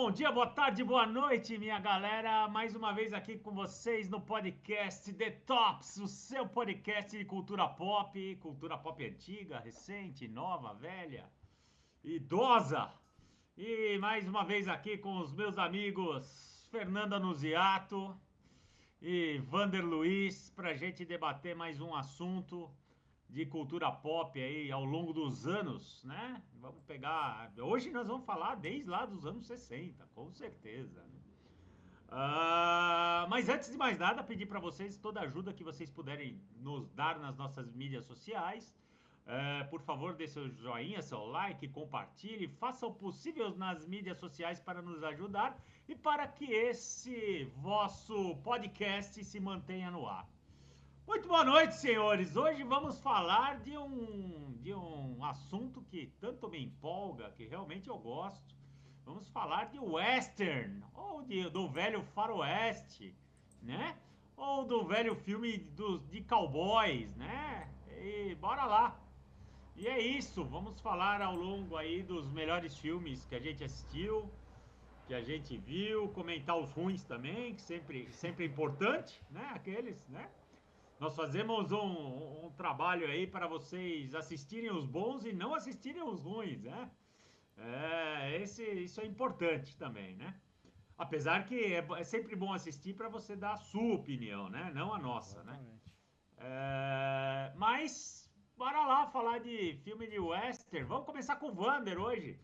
bom dia, boa tarde, boa noite, minha galera. Mais uma vez aqui com vocês no podcast The Tops, o seu podcast de cultura pop antiga, recente, nova, velha, idosa. E mais uma vez aqui com os meus amigos Fernanda Nuziato e Vander Luiz para a gente debater mais um assunto de cultura pop aí ao longo dos anos, né? Vamos pegar. Hoje nós vamos falar desde lá dos anos 60, com certeza. Mas antes de mais nada, pedir para vocês toda a ajuda que vocês puderem nos dar nas nossas mídias sociais. Por favor, dê seu joinha, seu like, compartilhe, faça o possível nas mídias sociais para nos ajudar e para que esse vosso podcast se mantenha no ar. Muito boa noite, senhores. Hoje vamos falar de um assunto que tanto me empolga, que realmente eu gosto. Vamos falar de western, ou do velho faroeste, né? Ou do velho filme de cowboys, né? E bora lá. E é isso, vamos falar ao longo aí dos melhores filmes que a gente assistiu, que a gente viu, comentar os ruins também, que sempre é importante, né? Aqueles, né? Nós fazemos um trabalho aí para vocês assistirem os bons e não assistirem os ruins, né? Isso é importante também, né? Apesar que é sempre bom assistir para você dar a sua opinião, né? Não a nossa, né? Exatamente. Mas bora lá falar de filme de western. Vamos começar com o Vander hoje.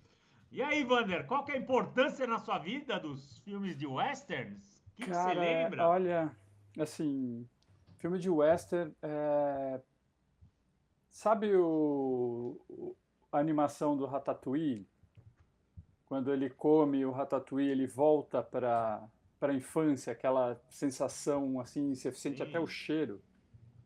E aí, Vander, qual que é a importância na sua vida dos filmes de westerns? O que você Cara, lembra? olha, assim, filme de western, sabe a animação do Ratatouille? Quando ele come o Ratatouille, ele volta para a infância, aquela sensação assim, você sente até o Sim, cheiro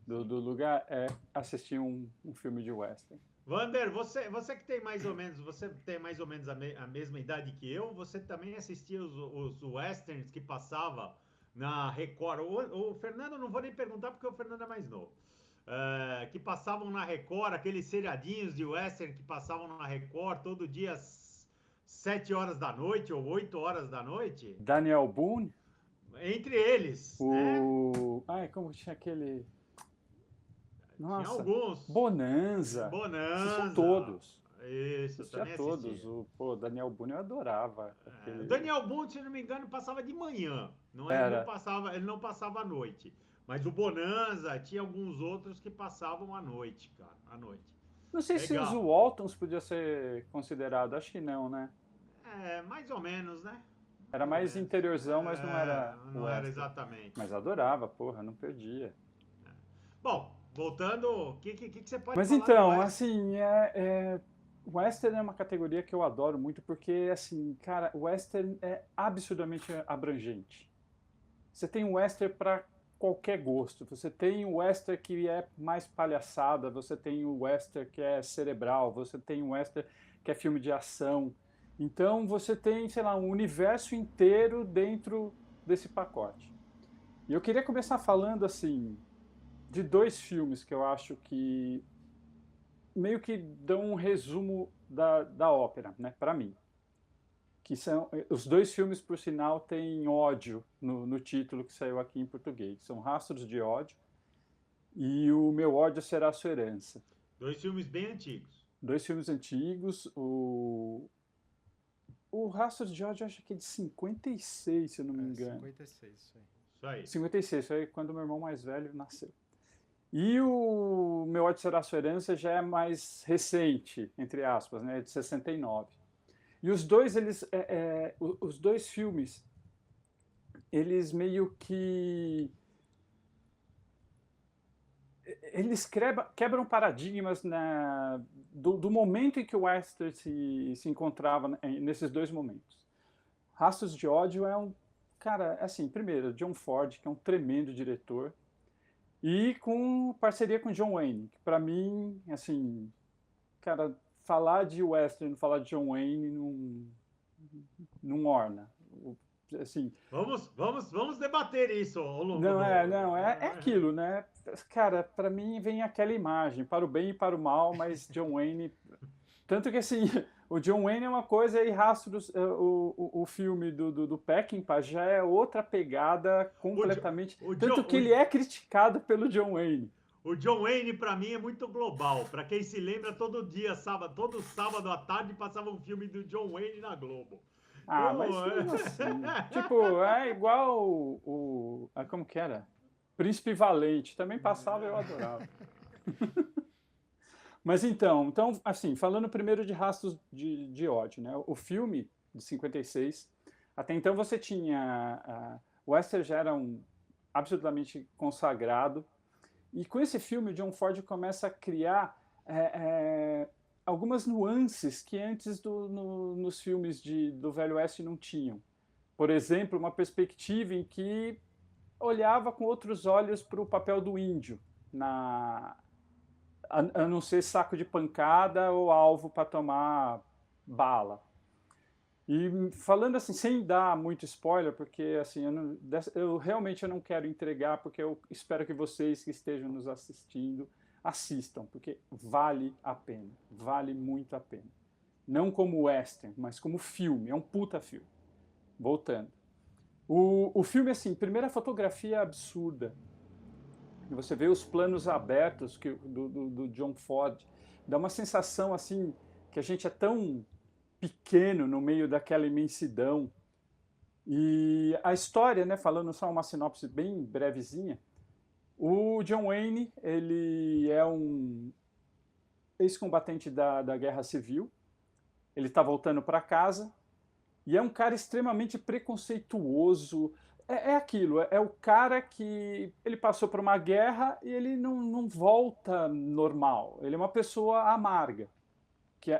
sim. do lugar, é assistir um filme de western. Vander, você que tem mais ou menos, você tem mais ou menos a mesma idade que eu, você também assistia os westerns que passava na Record. O Fernando, não vou nem perguntar porque o Fernando é mais novo. Que passavam na Record, aqueles seriadinhos de western que passavam na Record todo dia às 7 horas da noite ou 8 horas da noite. Daniel Boone, Entre eles, né? Ai, como tinha aquele... Tinha Nossa, alguns. Bonanza. Assistia Bonanza. todos. Isso, eu Assistia também todos. assistia. Daniel Boone eu adorava. O Aquele... Daniel Boone, se não me engano, passava de manhã. Não, Era. ele não passava à noite. Mas o Bonanza tinha alguns outros que passavam à noite, cara. À noite. Não sei se os Legal. Waltons podia ser considerado. Acho que não, né? Mais ou menos, né? Mais Era ou mais menos. interiorzão, mas não era Não era western. exatamente. Mas adorava, porra, não perdia. Bom, voltando, o que você pode Mas falar do então, West? assim, western é uma categoria que eu adoro muito porque, assim, cara, western é absurdamente abrangente. Você tem um western para qualquer gosto. Você tem o western que é mais palhaçada, você tem o western que é cerebral, você tem o western que é filme de ação. Então você tem, sei lá, um universo inteiro dentro desse pacote. E eu queria começar falando assim de dois filmes que eu acho que meio que dão um resumo da ópera, né, para mim. Que são os dois filmes, por sinal, têm ódio no título que saiu aqui em português. São Rastros de Ódio e O Meu Ódio Será a Sua Herança. Dois filmes bem antigos. Dois filmes antigos. O Rastros de Ódio, eu acho que é de 56, se eu não me É, engano. 56, isso aí. Isso aí. 56, foi quando meu irmão mais velho nasceu. E o Meu Ódio Será a Sua Herança já é mais recente, entre aspas, né, de 69. E os dois, os dois filmes, eles meio que eles quebram paradigmas do momento em que o Western se encontrava nesses dois momentos. Rastros de Ódio é um cara, assim, primeiro, John Ford, que é um tremendo diretor, e com parceria com John Wayne, que para mim, assim, cara, falar de Western, falar de John Wayne não orna. Assim, Vamos debater isso ao longo não é aquilo, né? Cara, para mim vem aquela imagem, para o bem e para o mal, mas John Wayne, tanto que assim, o John Wayne é uma coisa e Rastros, o filme do Peckinpah já é outra pegada O, Jo- completamente. o, Tanto Jo- que ele é criticado pelo John Wayne. o John Wayne, para mim, é muito global. Para quem se lembra, todo dia, sábado, todo sábado à tarde, passava um filme do John Wayne na Globo. Ah, mas Então, mesmo assim. Tipo, é igual como que era? Príncipe Valente. Também passava e eu adorava. Mas então, assim, falando primeiro de Rastros de ódio, né? O filme de 56, até então você tinha. O Western já era absolutamente consagrado. E com esse filme, o John Ford começa a criar algumas nuances que antes nos filmes do Velho Oeste não tinham. Por exemplo, uma perspectiva em que olhava com outros olhos para o papel do índio, a não ser saco de pancada ou alvo para tomar bala. E falando assim, sem dar muito spoiler, porque assim, eu realmente não quero entregar, porque eu espero que vocês que estejam nos assistindo assistam, porque vale a pena, vale muito a pena. Não como western, mas como filme, é um puta filme. Voltando. O filme, assim, primeira fotografia absurda. Você vê os planos abertos do John Ford, dá uma sensação assim que a gente é tão pequeno no meio daquela imensidão. E a história, né, falando só uma sinopse bem brevezinha, o John Wayne, ele é um ex-combatente da Guerra Civil, ele está voltando para casa e é um cara extremamente preconceituoso. É aquilo, é o cara que ele passou por uma guerra e ele não volta normal, ele é uma pessoa amarga.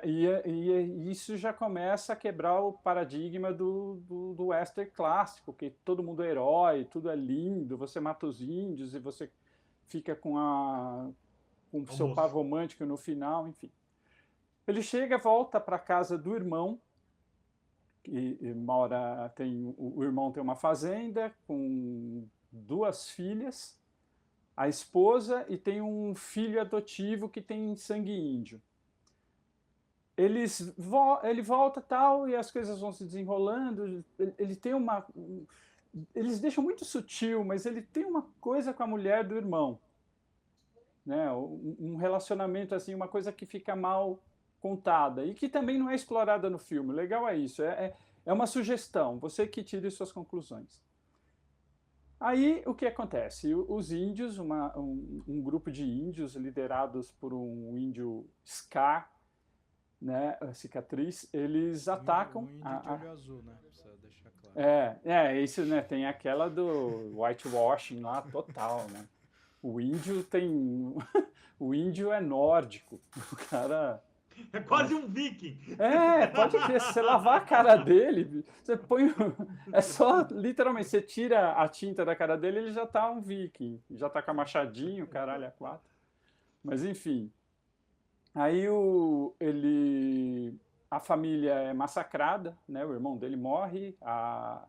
E isso já começa a quebrar o paradigma do western clássico, que todo mundo é herói, tudo é lindo, você mata os índios e você fica com o seu par almoço. romântico no final, enfim. Ele chega, volta para a casa do irmão, e mora, o irmão tem uma fazenda com 2 filhas, a esposa e tem um filho adotivo que tem sangue índio. Ele volta tal e as coisas vão se desenrolando. Ele tem eles deixam muito sutil, mas ele tem uma coisa com a mulher do irmão, né? Um relacionamento assim, uma coisa que fica mal contada e que também não é explorada no filme. O legal é isso, é uma sugestão. Você que tire suas conclusões. Aí o que acontece? Os índios, um grupo de índios liderados por um índio Scar, né, a cicatriz, eles atacam. Um índio de olho azul, né? Precisa deixar claro. Isso, né? Tem aquela do whitewashing lá, total, né? O índio tem. O índio é nórdico. O cara. É quase um viking. Pode crer. Se você lavar a cara dele, você põe. É só, literalmente, você tira a tinta da cara dele, ele já tá um viking. Já tá com a machadinho, caralho, a 4. Mas enfim. Aí a família é massacrada, né? O irmão dele morre, a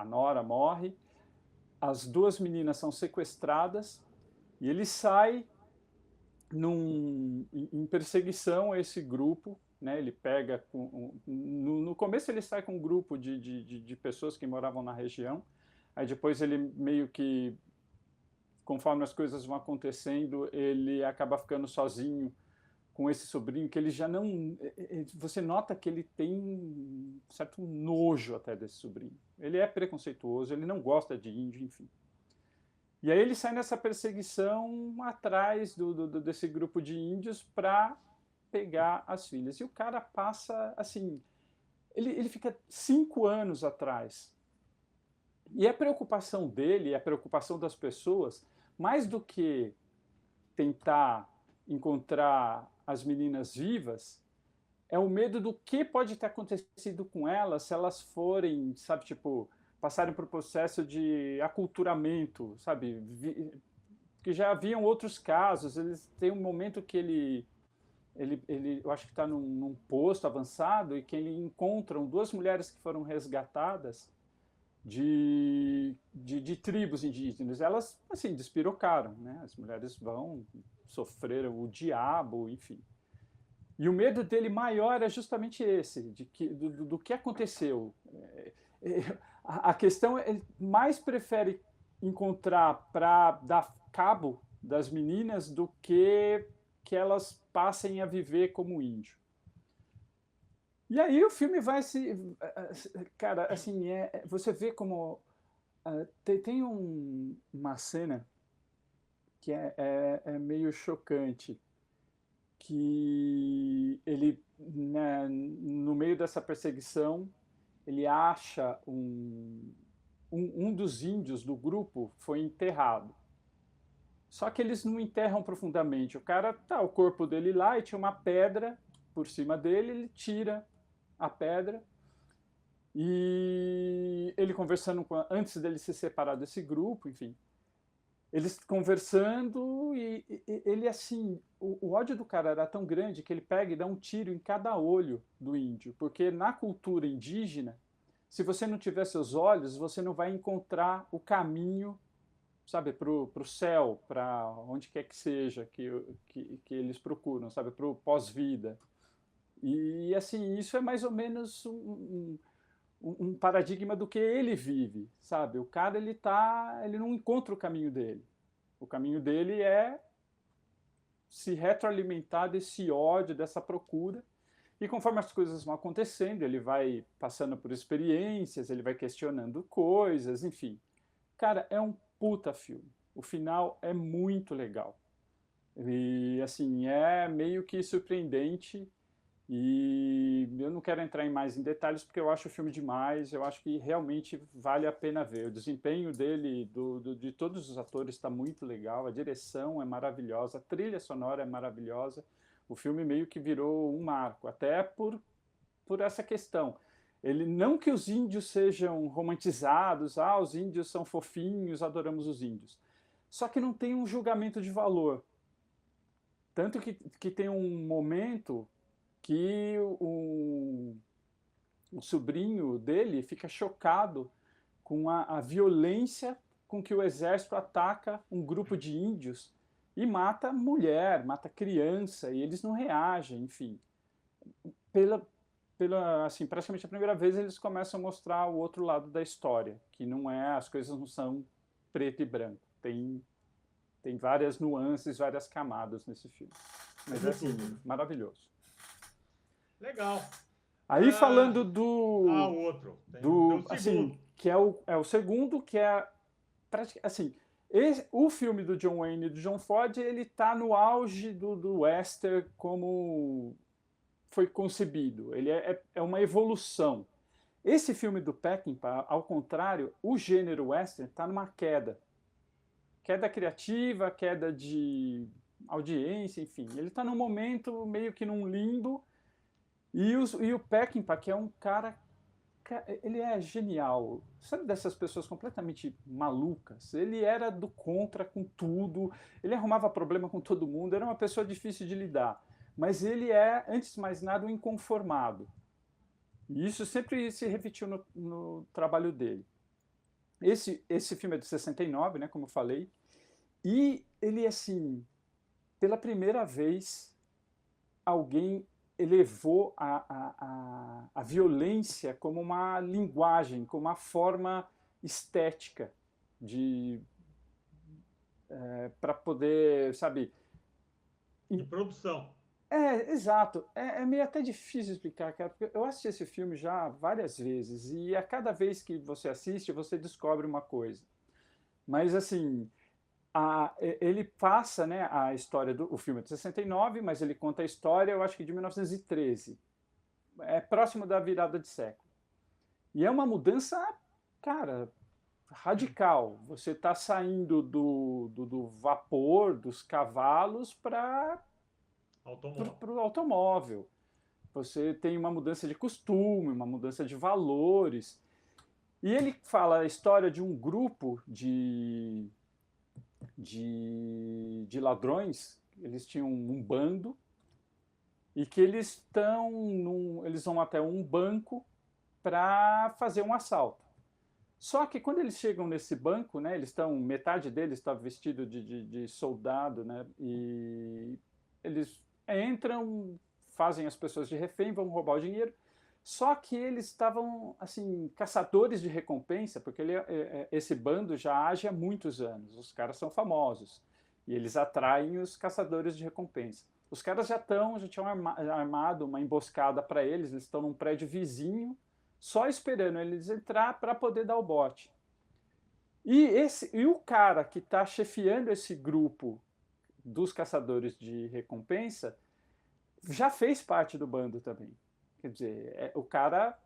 nora morre, as 2 meninas são sequestradas e ele sai em perseguição a esse grupo, né? Ele pega no começo ele sai com um grupo de pessoas que moravam na região, aí depois ele meio que, conforme as coisas vão acontecendo, ele acaba ficando sozinho com esse sobrinho, que ele já não... Você nota que ele tem um certo nojo até desse sobrinho. Ele é preconceituoso, ele não gosta de índio, enfim. E aí ele sai nessa perseguição atrás desse grupo de índios para pegar as filhas. E o cara passa, assim... Ele fica 5 anos atrás. E a preocupação dele, a preocupação das pessoas, mais do que tentar encontrar as meninas vivas, é o medo do que pode ter acontecido com elas se elas forem, sabe, tipo, passarem por processo de aculturamento, sabe, que já haviam outros casos. Eles têm um momento que ele eu acho que está num posto avançado e que ele encontram 2 mulheres que foram resgatadas de tribos indígenas. Elas, assim, despirocaram, né? As mulheres sofreram o diabo, enfim. E o medo dele maior é justamente esse, do que aconteceu. A questão é, ele mais prefere encontrar para dar cabo das meninas do que elas passem a viver como índio. E aí o filme vai se... Cara, assim, você vê como... tem uma cena que é meio chocante, que ele, né, no meio dessa perseguição, ele acha um dos índios do grupo foi enterrado. Só que eles não enterram profundamente. O cara tá o corpo dele lá e tinha uma pedra por cima dele, ele tira a pedra e ele conversando antes dele se separar desse grupo, enfim. Eles conversando e ele assim, o ódio do cara era tão grande que ele pega e dá um tiro em cada olho do índio, porque na cultura indígena, se você não tiver seus olhos, você não vai encontrar o caminho, sabe, para o céu, para onde quer que seja que eles procuram, sabe, para o pós-vida. E assim, isso é mais ou menos um paradigma do que ele vive, sabe? O cara, ele não encontra o caminho dele. O caminho dele é se retroalimentar desse ódio, dessa procura. E conforme as coisas vão acontecendo, ele vai passando por experiências, ele vai questionando coisas, enfim. Cara, é um puta filme. O final é muito legal. E, assim, é meio que surpreendente. E eu não quero entrar mais em detalhes porque eu acho o filme demais, eu acho que realmente vale a pena ver. O desempenho dele, de todos os atores, está muito legal, a direção é maravilhosa, a trilha sonora é maravilhosa. O filme meio que virou um marco, até por essa questão. Ele, não que os índios sejam romantizados, os índios são fofinhos, adoramos os índios. Só que não tem um julgamento de valor. Tanto que tem um momento que o sobrinho dele fica chocado com a violência com que o exército ataca um grupo de índios e mata mulher, mata criança, e eles não reagem, enfim. Assim, praticamente a primeira vez eles começam a mostrar o outro lado da história, que não é, as coisas não são preto e branco, tem várias nuances, várias camadas nesse filme. Mas é assim, maravilhoso. Legal. Aí falando o outro. Tem o assim, que é o segundo, que é assim, o filme do John Wayne e do John Ford, ele tá no auge do western como foi concebido. Ele é uma evolução. Esse filme do Peckinpah, ao contrário, o gênero western está numa queda. Queda criativa, queda de audiência, enfim. Ele está num momento meio que num limbo. E o Peckinpah, que é um cara, ele é genial. Sabe dessas pessoas completamente malucas? Ele era do contra com tudo, ele arrumava problema com todo mundo, era uma pessoa difícil de lidar. Mas ele é, antes de mais nada, um inconformado. E isso sempre se repetiu no trabalho dele. Esse filme é de 69, né, como eu falei, e ele, assim, pela primeira vez, alguém elevou a violência como uma linguagem, como uma forma estética para poder, sabe... De produção. Exato. É meio até difícil explicar, cara, porque eu assisti esse filme já várias vezes e a cada vez que você assiste, você descobre uma coisa. Mas, assim, ele passa, né, a história o filme é de 69, mas ele conta a história, eu acho que de 1913. É próximo da virada de século. E é uma mudança, cara, radical. Você está saindo do vapor, dos cavalos, para o automóvel. Você tem uma mudança de costume, uma mudança de valores. E ele fala a história de um grupo de ladrões. Eles tinham um bando e que eles vão até um banco para fazer um assalto. Só que quando eles chegam nesse banco, né, metade deles está vestido de soldado, né, e eles entram, fazem as pessoas de refém, vão roubar o dinheiro. Só que eles estavam, assim, caçadores de recompensa, porque esse bando já age há muitos anos. Os caras são famosos e eles atraem os caçadores de recompensa. Os caras já tinham armado uma emboscada para eles estão num prédio vizinho, só esperando eles entrar para poder dar o bote. E o cara que está chefiando esse grupo dos caçadores de recompensa já fez parte do bando também. Quer dizer, o cara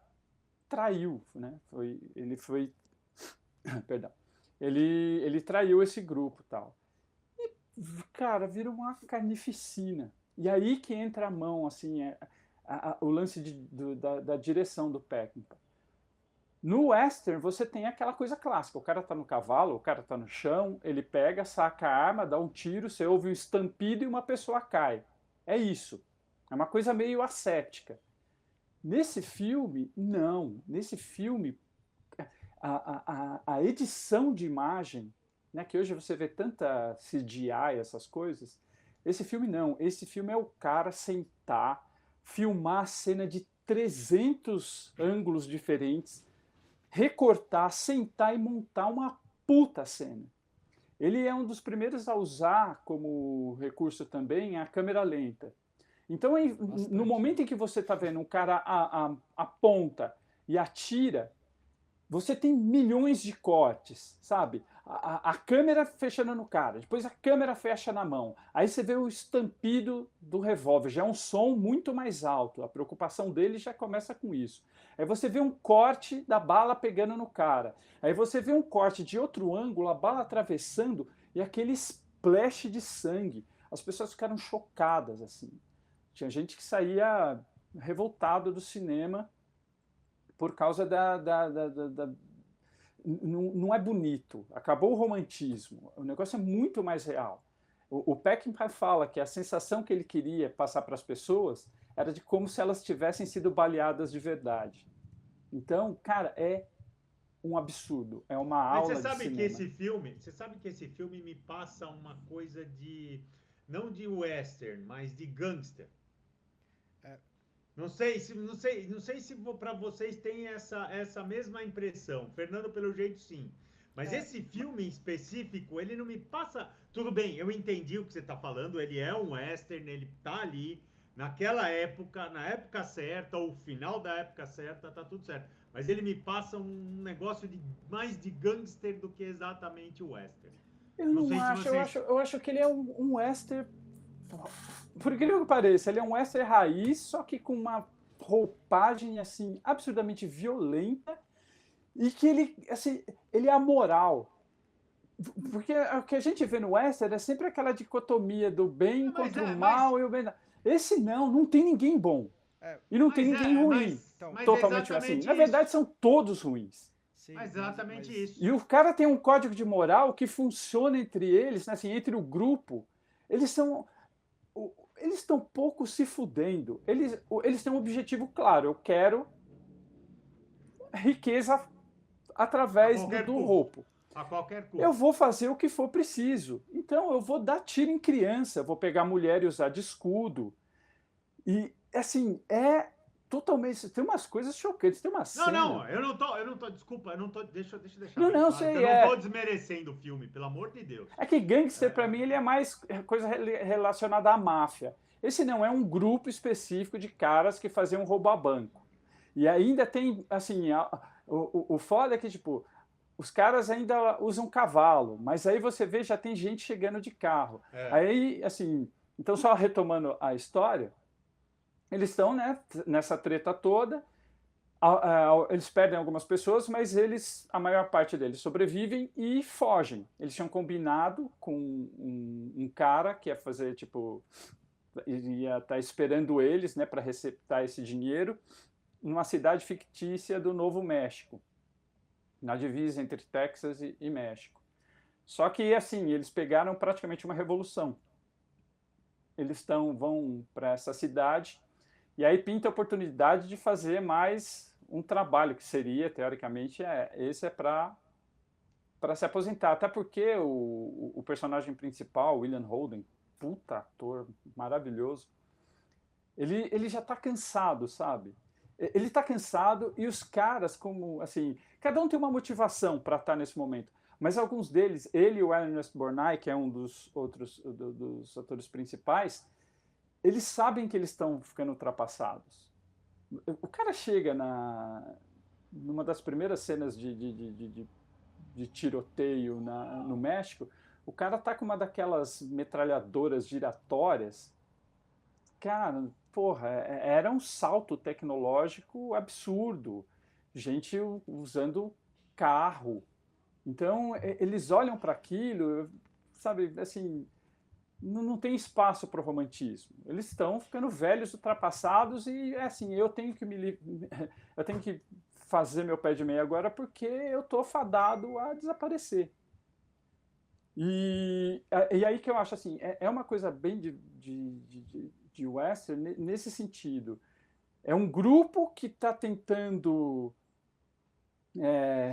traiu, né? Perdão. Ele traiu esse grupo e tal. E, cara, vira uma carnificina. E aí que entra a mão, assim, o lance da direção do Peckinpah. No western, você tem aquela coisa clássica. O cara tá no cavalo, o cara tá no chão, ele pega, saca a arma, dá um tiro, você ouve um estampido e uma pessoa cai. É isso. É uma coisa meio ascética. Nesse filme, não. Nesse filme, a edição de imagem, né, que hoje você vê tanta CGI, essas coisas, esse filme não. Esse filme é o cara sentar, filmar a cena de 300 ângulos diferentes, recortar, sentar e montar uma puta cena. Ele é um dos primeiros a usar como recurso também a câmera lenta. Então, no momento em que você está vendo um cara aponta e atira, você tem milhões de cortes, sabe? A câmera fechando no cara, depois a câmera fecha na mão. Aí você vê o estampido do revólver, já é um som muito mais alto. A preocupação dele já começa com isso. Aí você vê um corte da bala pegando no cara. Aí você vê um corte de outro ângulo, a bala atravessando e aquele splash de sangue. As pessoas ficaram chocadas, assim. Tinha gente que saía revoltado do cinema por causa não é bonito. Acabou o romantismo. O negócio é muito mais real. O Peckinpah fala que a sensação que ele queria passar para as pessoas era de como se elas tivessem sido baleadas de verdade. Então, cara, é um absurdo. É uma aula de cinema. Você sabe que esse filme me passa uma coisa de não de western, mas de gangster. Não sei se para vocês tem essa mesma impressão. Fernando, pelo jeito, sim. Mas esse filme em específico, ele não me passa... Tudo bem, eu entendi o que você está falando. Ele é um western, ele está ali naquela época, na época certa, ou final da época certa, tá tudo certo. Mas ele me passa um negócio mais de gangster do que exatamente o western. Eu não acho, eu acho que ele é um western... Por incrível que pareça, ele é um western raiz, só que com uma roupagem assim absurdamente violenta e que ele é amoral. Porque o que a gente vê no western é sempre aquela dicotomia do bem contra o mal e o bem. Esse não tem ninguém bom. E não tem ninguém ruim. Totalmente assim. Na verdade, são todos ruins. Sim, mas exatamente isso. E o cara tem um código de moral que funciona entre eles, assim, entre o grupo. Eles estão pouco se fudendo. Eles têm um objetivo claro. Eu quero riqueza através do roubo. A qualquer custo. Eu vou fazer o que for preciso. Então, eu vou dar tiro em criança, vou pegar mulher e usar de escudo. E, assim, totalmente... Tem umas coisas chocantes, tem uma cena... Não, eu não tô, desculpa, eu não tô... Deixa eu deixar não, claro, sei, eu não tô desmerecendo o filme, pelo amor de Deus. É que gangster, pra mim, ele é mais coisa relacionada à máfia. Esse não é um grupo específico de caras que faziam roubo a banco. E ainda tem, assim, o foda é que, tipo, os caras ainda usam cavalo, mas aí você vê, já tem gente chegando de carro. Aí, assim, então só retomando a história, eles estão, né, nessa treta toda, eles perdem algumas pessoas, mas a maior parte deles sobrevivem e fogem. Eles tinham combinado com um cara que ia fazer, tipo, ia estar esperando eles, né, para receptar esse dinheiro, numa cidade fictícia do Novo México, na divisa entre Texas e México. Só que, assim, eles pegaram praticamente uma revolução. Eles vão para essa cidade e aí pinta a oportunidade de fazer mais um trabalho, que seria, teoricamente, esse é para se aposentar. Até porque o personagem principal, William Holden, puta ator maravilhoso, Ele já tá cansado, sabe? Ele tá cansado e os caras, como, assim, cada um tem uma motivação para estar nesse momento. Mas alguns deles, ele e o Ernest Borgnine, que é um dos outros dos atores principais, eles sabem que eles estão ficando ultrapassados. O cara chega numa das primeiras cenas de tiroteio no México, o cara tá com uma daquelas metralhadoras giratórias. Cara, porra, era um salto tecnológico absurdo. Gente usando carro. Então, eles olham para aquilo, sabe, assim, não tem espaço para o romantismo. Eles estão ficando velhos, ultrapassados e assim, eu tenho que eu tenho que fazer meu pé de meia agora porque eu tô fadado a desaparecer. E aí que eu acho assim, é uma coisa bem de western nesse sentido. É um grupo que está tentando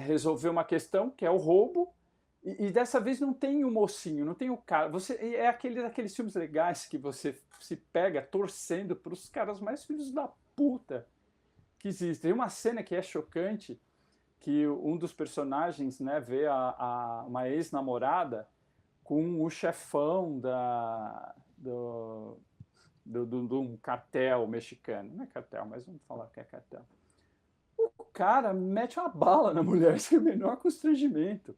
resolver uma questão, que é o roubo, e dessa vez não tem o mocinho, não tem o cara. É aqueles filmes legais que você se pega torcendo para os caras mais filhos da puta que existem. Tem uma cena que é chocante, que um dos personagens, né, vê uma ex-namorada com o chefão de um cartel mexicano. Não é cartel, mas vamos falar que é cartel. O cara mete uma bala na mulher sem o menor constrangimento.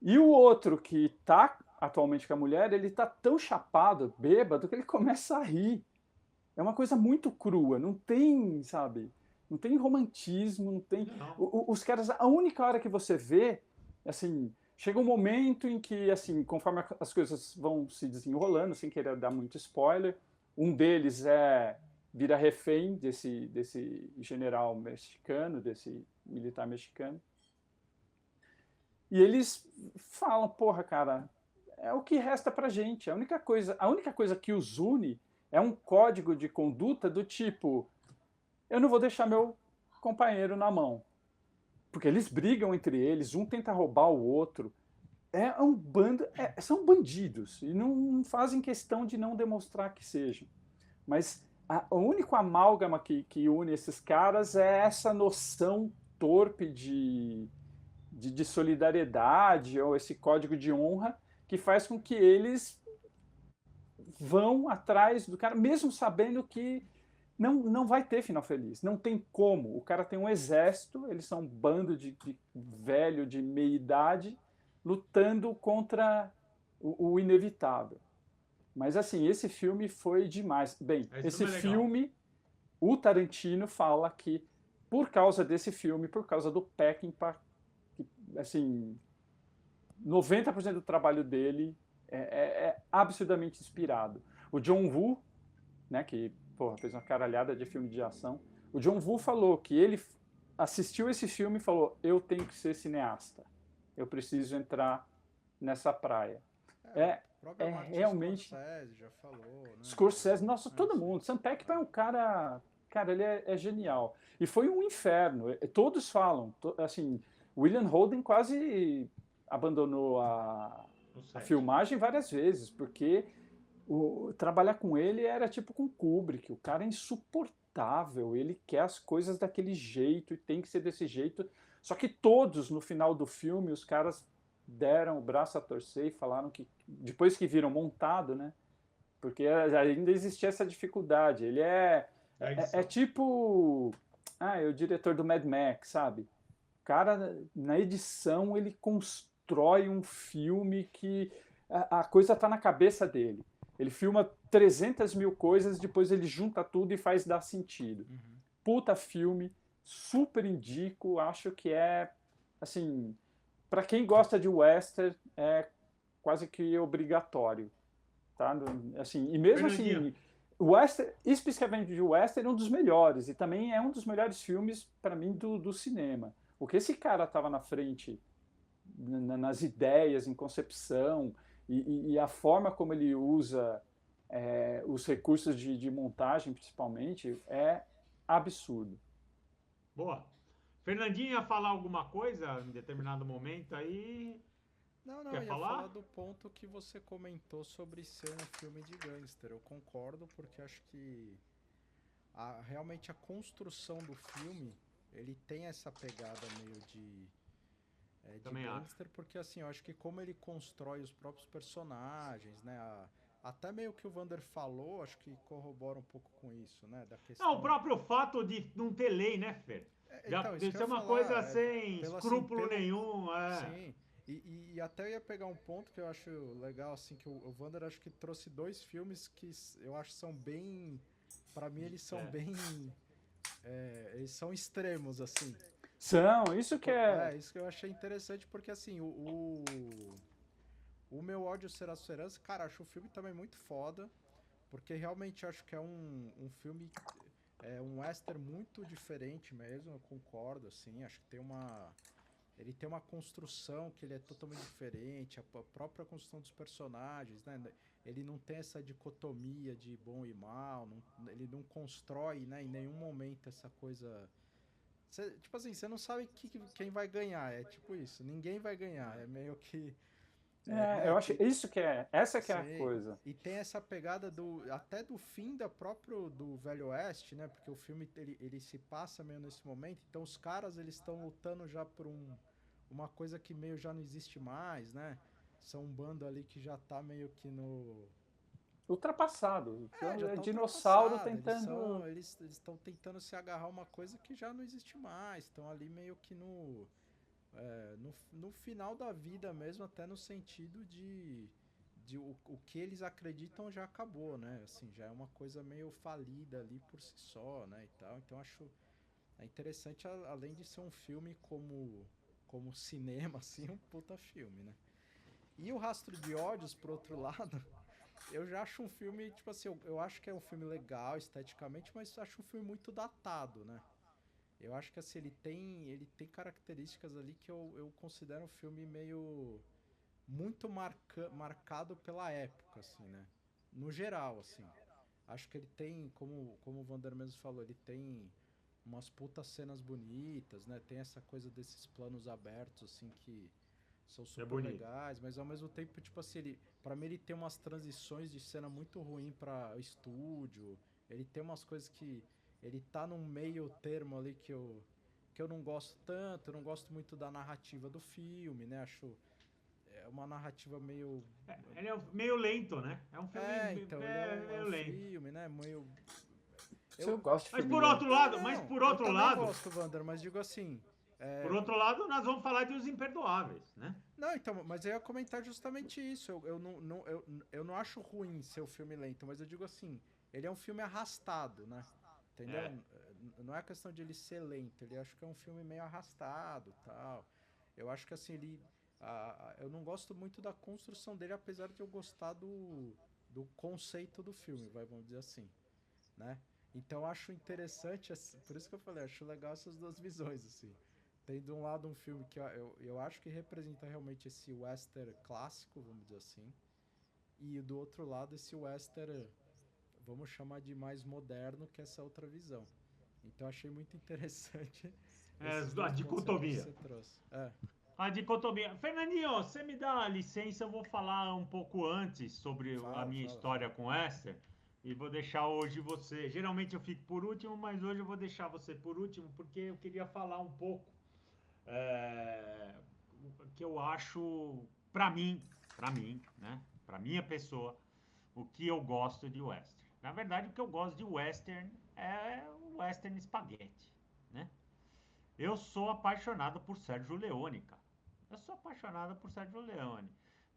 E o outro que tá atualmente com a mulher, ele tá tão chapado, bêbado, que ele começa a rir. É uma coisa muito crua, não tem, sabe? Não tem romantismo, não tem. Os caras, a única hora que você vê, assim, chega um momento em que, assim, conforme as coisas vão se desenrolando, sem querer dar muito spoiler, um deles vira refém desse general mexicano, desse militar mexicano. E eles falam, porra, cara, é o que resta pra gente. A única coisa que os une é um código de conduta do tipo, eu não vou deixar meu companheiro na mão. Porque eles brigam entre eles, um tenta roubar o outro. É um bando, são bandidos e não fazem questão de não demonstrar que sejam. Mas o único amálgama que une esses caras é essa noção torpe de solidariedade ou esse código de honra que faz com que eles vão atrás do cara, mesmo sabendo que não vai ter final feliz. Não tem como. O cara tem um exército, eles são um bando de velho, de meia idade, lutando contra o inevitável. Mas assim, esse filme foi demais. Bem, esse filme, o Tarantino fala que por causa desse filme, por causa do Peckinpah, assim, 90% do trabalho dele é absurdamente inspirado. O John Woo, né, que fez uma caralhada de filme de ação, o John Woo falou que ele assistiu esse filme e falou, eu tenho que ser cineasta, eu preciso entrar nessa praia. Realmente... Scorsese já falou, né? Scorsese, nossa, todo mundo. Sam Peckinpah é um cara... Cara, ele é genial. E foi um inferno. Todos falam. Assim, William Holden quase abandonou a filmagem várias vezes, porque trabalhar com ele era tipo com Kubrick. O cara é insuportável. Ele quer as coisas daquele jeito e tem que ser desse jeito. Só que todos, no final do filme, os caras deram o braço a torcer e falaram que, depois que viram montado, né? Porque ainda existia essa dificuldade. Ele é tipo... é o diretor do Mad Max, sabe? O cara, na edição, ele constrói um filme que a coisa tá na cabeça dele. Ele filma 300 mil coisas, depois ele junta tudo e faz dar sentido. Uhum. Puta filme, super indico, acho que assim, para quem gosta de western, é quase que obrigatório. Tá? Assim, e mesmo assim, o western, especificamente de western, é um dos melhores, e também é um dos melhores filmes, para mim, do cinema. O que esse cara estava na frente, nas ideias, em concepção, e a forma como ele usa os recursos de montagem, principalmente, é absurdo. Boa. Fernandinho ia falar alguma coisa em determinado momento aí? Não, Quer ia falar do ponto que você comentou sobre ser um filme de gangster. Eu concordo, porque acho que realmente a construção do filme, ele tem essa pegada meio de Também acho. gangster, porque assim, eu acho que como ele constrói os próprios personagens, né? Até meio que o Vander falou, acho que corrobora um pouco com isso, né? Da Não, o questão. próprio fato de não ter lei, né, Fer? Já, Então, isso que isso eu é ia uma falar, coisa sem pelo assim, escrúpulo nenhum. sim. E até eu ia pegar um ponto que eu acho legal, assim, que o Vander acho que trouxe dois filmes que eu acho são bem. Pra mim, eles são É. bem. Eles são extremos, assim. São, isso que é. Isso que eu achei interessante, porque assim, o Meu Ódio Será Sua Herança, cara, acho o filme também muito foda, porque realmente acho que é um filme, um western muito diferente mesmo, eu concordo, assim, acho que ele tem uma construção que ele é totalmente diferente, a própria construção dos personagens, né, ele não tem essa dicotomia de bom e mal, ele não constrói, né, em nenhum momento essa coisa... tipo assim, você não sabe quem vai ganhar, é tipo isso, ninguém vai ganhar, é meio que... Eu acho isso essa que é a Sim. coisa. E tem essa pegada até do fim do Velho Oeste, né? Porque o filme ele se passa meio nesse momento. Então os caras eles estão lutando já por uma coisa que meio já não existe mais, né? São um bando ali que já tá meio que no Ultrapassado. já É tá dinossauro ultrapassado. tentando. Eles estão tentando se agarrar a uma coisa que já não existe mais. Estão ali meio que no final da vida mesmo, até no sentido de o que eles acreditam já acabou, né? Assim, já é uma coisa meio falida ali por si só, né? E tal. Então acho interessante, além de ser um filme como cinema, assim, um puta filme, né? E o Rastro de Ódios, por outro lado, eu já acho um filme, tipo assim, eu acho que é um filme legal esteticamente, mas acho um filme muito datado, né? Eu acho que assim, ele tem características ali que eu considero um filme meio muito marcado pela época, assim, né? No geral, assim. Acho que ele tem, como o Vander mesmo falou, ele tem umas putas cenas bonitas, né? Tem essa coisa desses planos abertos, assim, que são super bonito. legais, mas ao mesmo tempo, tipo assim, pra mim ele tem umas transições de cena muito ruim pra estúdio, ele tem umas coisas que ele tá num meio termo ali que eu não gosto tanto, eu não gosto muito da narrativa do filme, né? Acho uma narrativa meio... Ele é meio lento, né? É um filme Então, ele é um meio lento. filme, né? Meio... Eu gosto de Mas filme por outro lento. lado, Eu também gosto, Wander, mas digo assim... por outro lado, nós vamos falar de Os Imperdoáveis, né? Não, então, mas eu ia comentar justamente isso. Eu não acho ruim ser um filme lento, mas eu digo assim, ele é um filme arrastado, né? Entendeu? Não é questão de ele ser lento, ele acho que é um filme meio arrastado, tal. Eu acho que assim, eu não gosto muito da construção dele, apesar de eu gostar do conceito do filme, vamos dizer assim, né? Então eu acho interessante, assim, por isso que eu falei, acho legal essas duas visões, assim. Tem de um lado um filme que eu acho que representa realmente esse western clássico, vamos dizer assim, e do outro lado esse western, vamos chamar de mais moderno, que é essa outra visão. Então achei muito interessante esses A dois pontos aí que dicotomia. você trouxe. A dicotomia. Fernandinho, você me dá licença, eu vou falar um pouco antes sobre a minha história Fala. com Esther. E vou deixar hoje você. Geralmente eu fico por último, mas hoje eu vou deixar você por último, porque eu queria falar um pouco é, que eu acho, para mim, né? Para minha pessoa, o que eu gosto de western. Na verdade, o que eu gosto de western é o western espaguete, né? Eu sou apaixonado por Sérgio Leone, cara. Eu sou apaixonado por Sérgio Leone.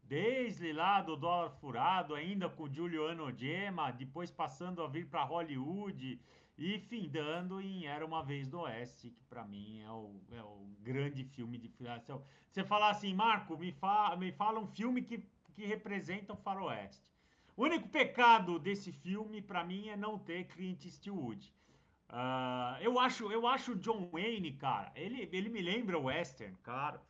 Desde lá do Dólar Furado, ainda com Giuliano Gemma, depois passando a vir para Hollywood e findando em Era Uma Vez no Oeste, que para mim é o grande filme de ficção. Você falar assim, Marco, me fala um filme que representa o faroeste. O único pecado desse filme, para mim, é não ter Clint Eastwood. Eu acho o John Wayne, cara, ele me lembra o Western, claro.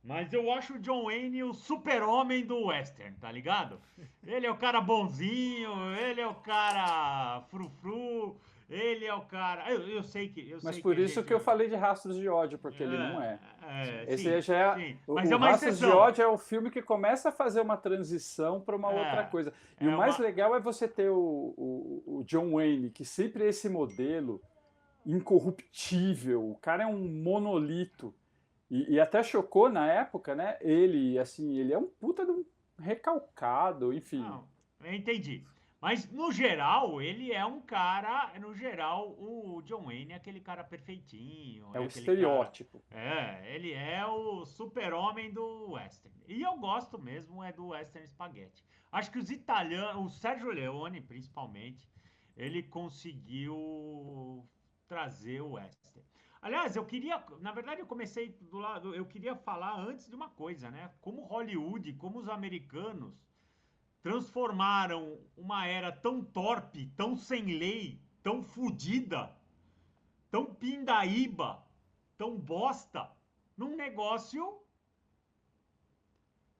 Mas eu acho o John Wayne o super-homem do Western, tá ligado? Ele é o cara bonzinho, ele é o cara frufru. Ele é o cara. Eu sei que. Mas por isso que eu falei de Rastros de Ódio, porque ele não é. Esse sim, já é. sim. Mas é O uma Rastros de exceção. Ódio é o filme que começa a fazer uma transição para uma outra coisa. E o mais legal é você ter o John Wayne, que sempre é esse modelo incorruptível. O cara é um monolito. E até chocou na época, né? Ele, assim, ele é um puta de um recalcado, enfim. Não, eu entendi. Mas, no geral, ele é um cara. No geral, o John Wayne é aquele cara perfeitinho. É o aquele estereótipo. Ele é o super-homem do western. E eu gosto mesmo do western spaghetti. Acho que os italianos, o Sergio Leone, principalmente, ele conseguiu trazer o western. Aliás, na verdade, eu comecei do lado, eu queria falar antes de uma coisa, né? Como Hollywood, como os americanos transformaram uma era tão torpe, tão sem lei, tão fodida, tão pindaíba, tão bosta, num negócio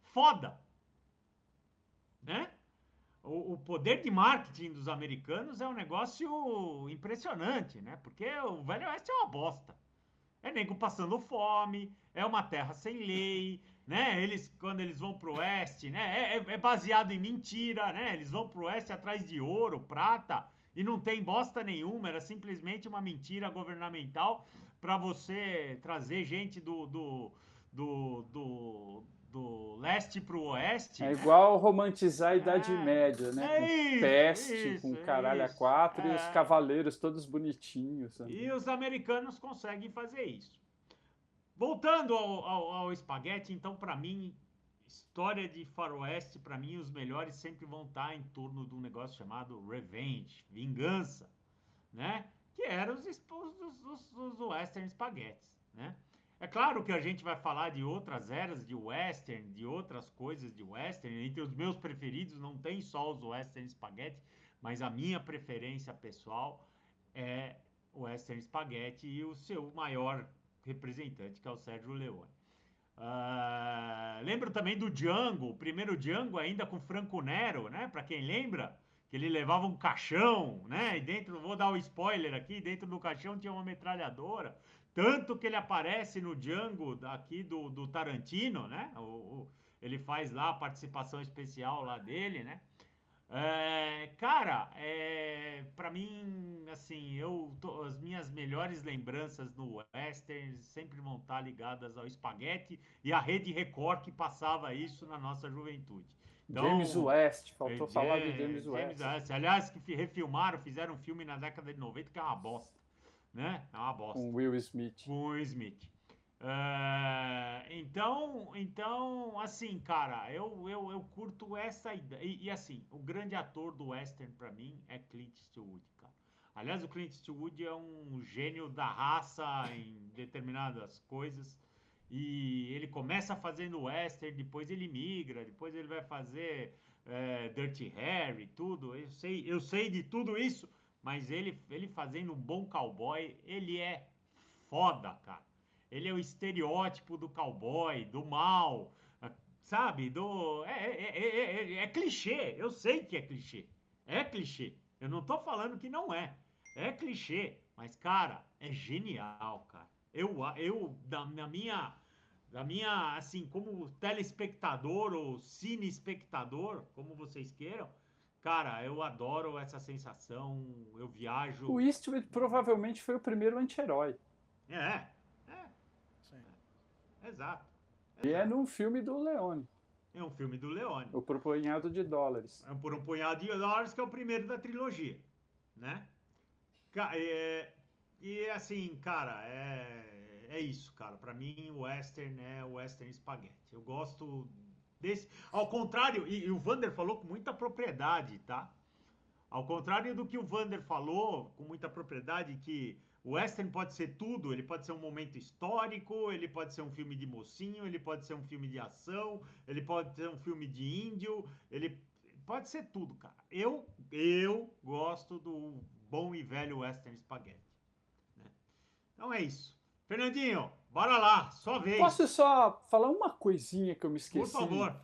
foda, né? O poder de marketing dos americanos é um negócio impressionante, né? Porque o Velho Oeste é uma bosta. É nego passando fome, é uma terra sem lei, né? Quando eles vão pro oeste, né? É baseado em mentira, né? Eles vão pro oeste atrás de ouro, prata, e não tem bosta nenhuma, era simplesmente uma mentira governamental para você trazer gente do leste pro oeste. É Né? igual romantizar a Idade Média, né? Com peste, com caralho a quatro e os cavaleiros todos bonitinhos. Né? E os americanos conseguem fazer isso. Voltando ao espaguete, então, para mim, história de faroeste, para mim, os melhores sempre vão estar em torno de um negócio chamado revenge, vingança, né? Que eram os western spaghettis, né? É claro que a gente vai falar de outras eras de western, de outras coisas de western. Entre os meus preferidos não tem só os western spaghetti, mas a minha preferência pessoal é o western spaghetti e o seu maior representante, que é o Sérgio Leone. Lembro também do Django, o primeiro Django ainda com Franco Nero, né? Para quem lembra, que ele levava um caixão, né? E dentro, vou dar o um spoiler aqui, dentro do caixão tinha uma metralhadora. Tanto que ele aparece no Django aqui do Tarantino, né? Ele faz lá a participação especial lá dele, né? Cara, para mim, assim, as minhas melhores lembranças no western sempre vão estar ligadas ao espaguete e à Rede Record que passava isso na nossa juventude. Então, James West, faltou falar de James West. Aliás, que refilmaram, fizeram um filme na década de 90 que é uma bosta, né? É uma bosta. Com Will Smith. Com Will Smith. Então, assim, cara, eu curto essa ideia. E assim, o grande ator do western pra mim é Clint Eastwood, cara. Aliás, o Clint Eastwood é um gênio da raça em determinadas coisas. E ele começa fazendo western, depois ele migra, depois ele vai fazer Dirty Harry, tudo. Eu sei de tudo isso, mas ele fazendo um bom cowboy, ele é foda, cara. Ele é o estereótipo do cowboy, do mal, sabe? É clichê. Eu sei que é clichê. É clichê. Eu não tô falando que não é. É clichê. Mas, cara, é genial, cara. Na minha, assim, como telespectador ou cine-espectador, como vocês queiram, cara, eu adoro essa sensação. Eu viajo. O Eastwood provavelmente foi o primeiro anti-herói. Exato. E é num filme do Leone. É um filme do Leone. Por um punhado de dólares. Por um punhado de dólares, que é o primeiro da trilogia, né? E assim, cara, é isso, cara. Pra mim, o western é o western spaghetti. Eu gosto desse... Ao contrário, e o Vander falou com muita propriedade, tá? Ao contrário do que o Vander falou com muita propriedade, que o western pode ser tudo, ele pode ser um momento histórico, ele pode ser um filme de mocinho, ele pode ser um filme de ação, ele pode ser um filme de índio, ele pode ser tudo, cara. Eu gosto do bom e velho western spaghetti. Né? Então é isso. Fernandinho, bora lá, sua vez. Posso só falar uma coisinha que eu me esqueci? Por favor.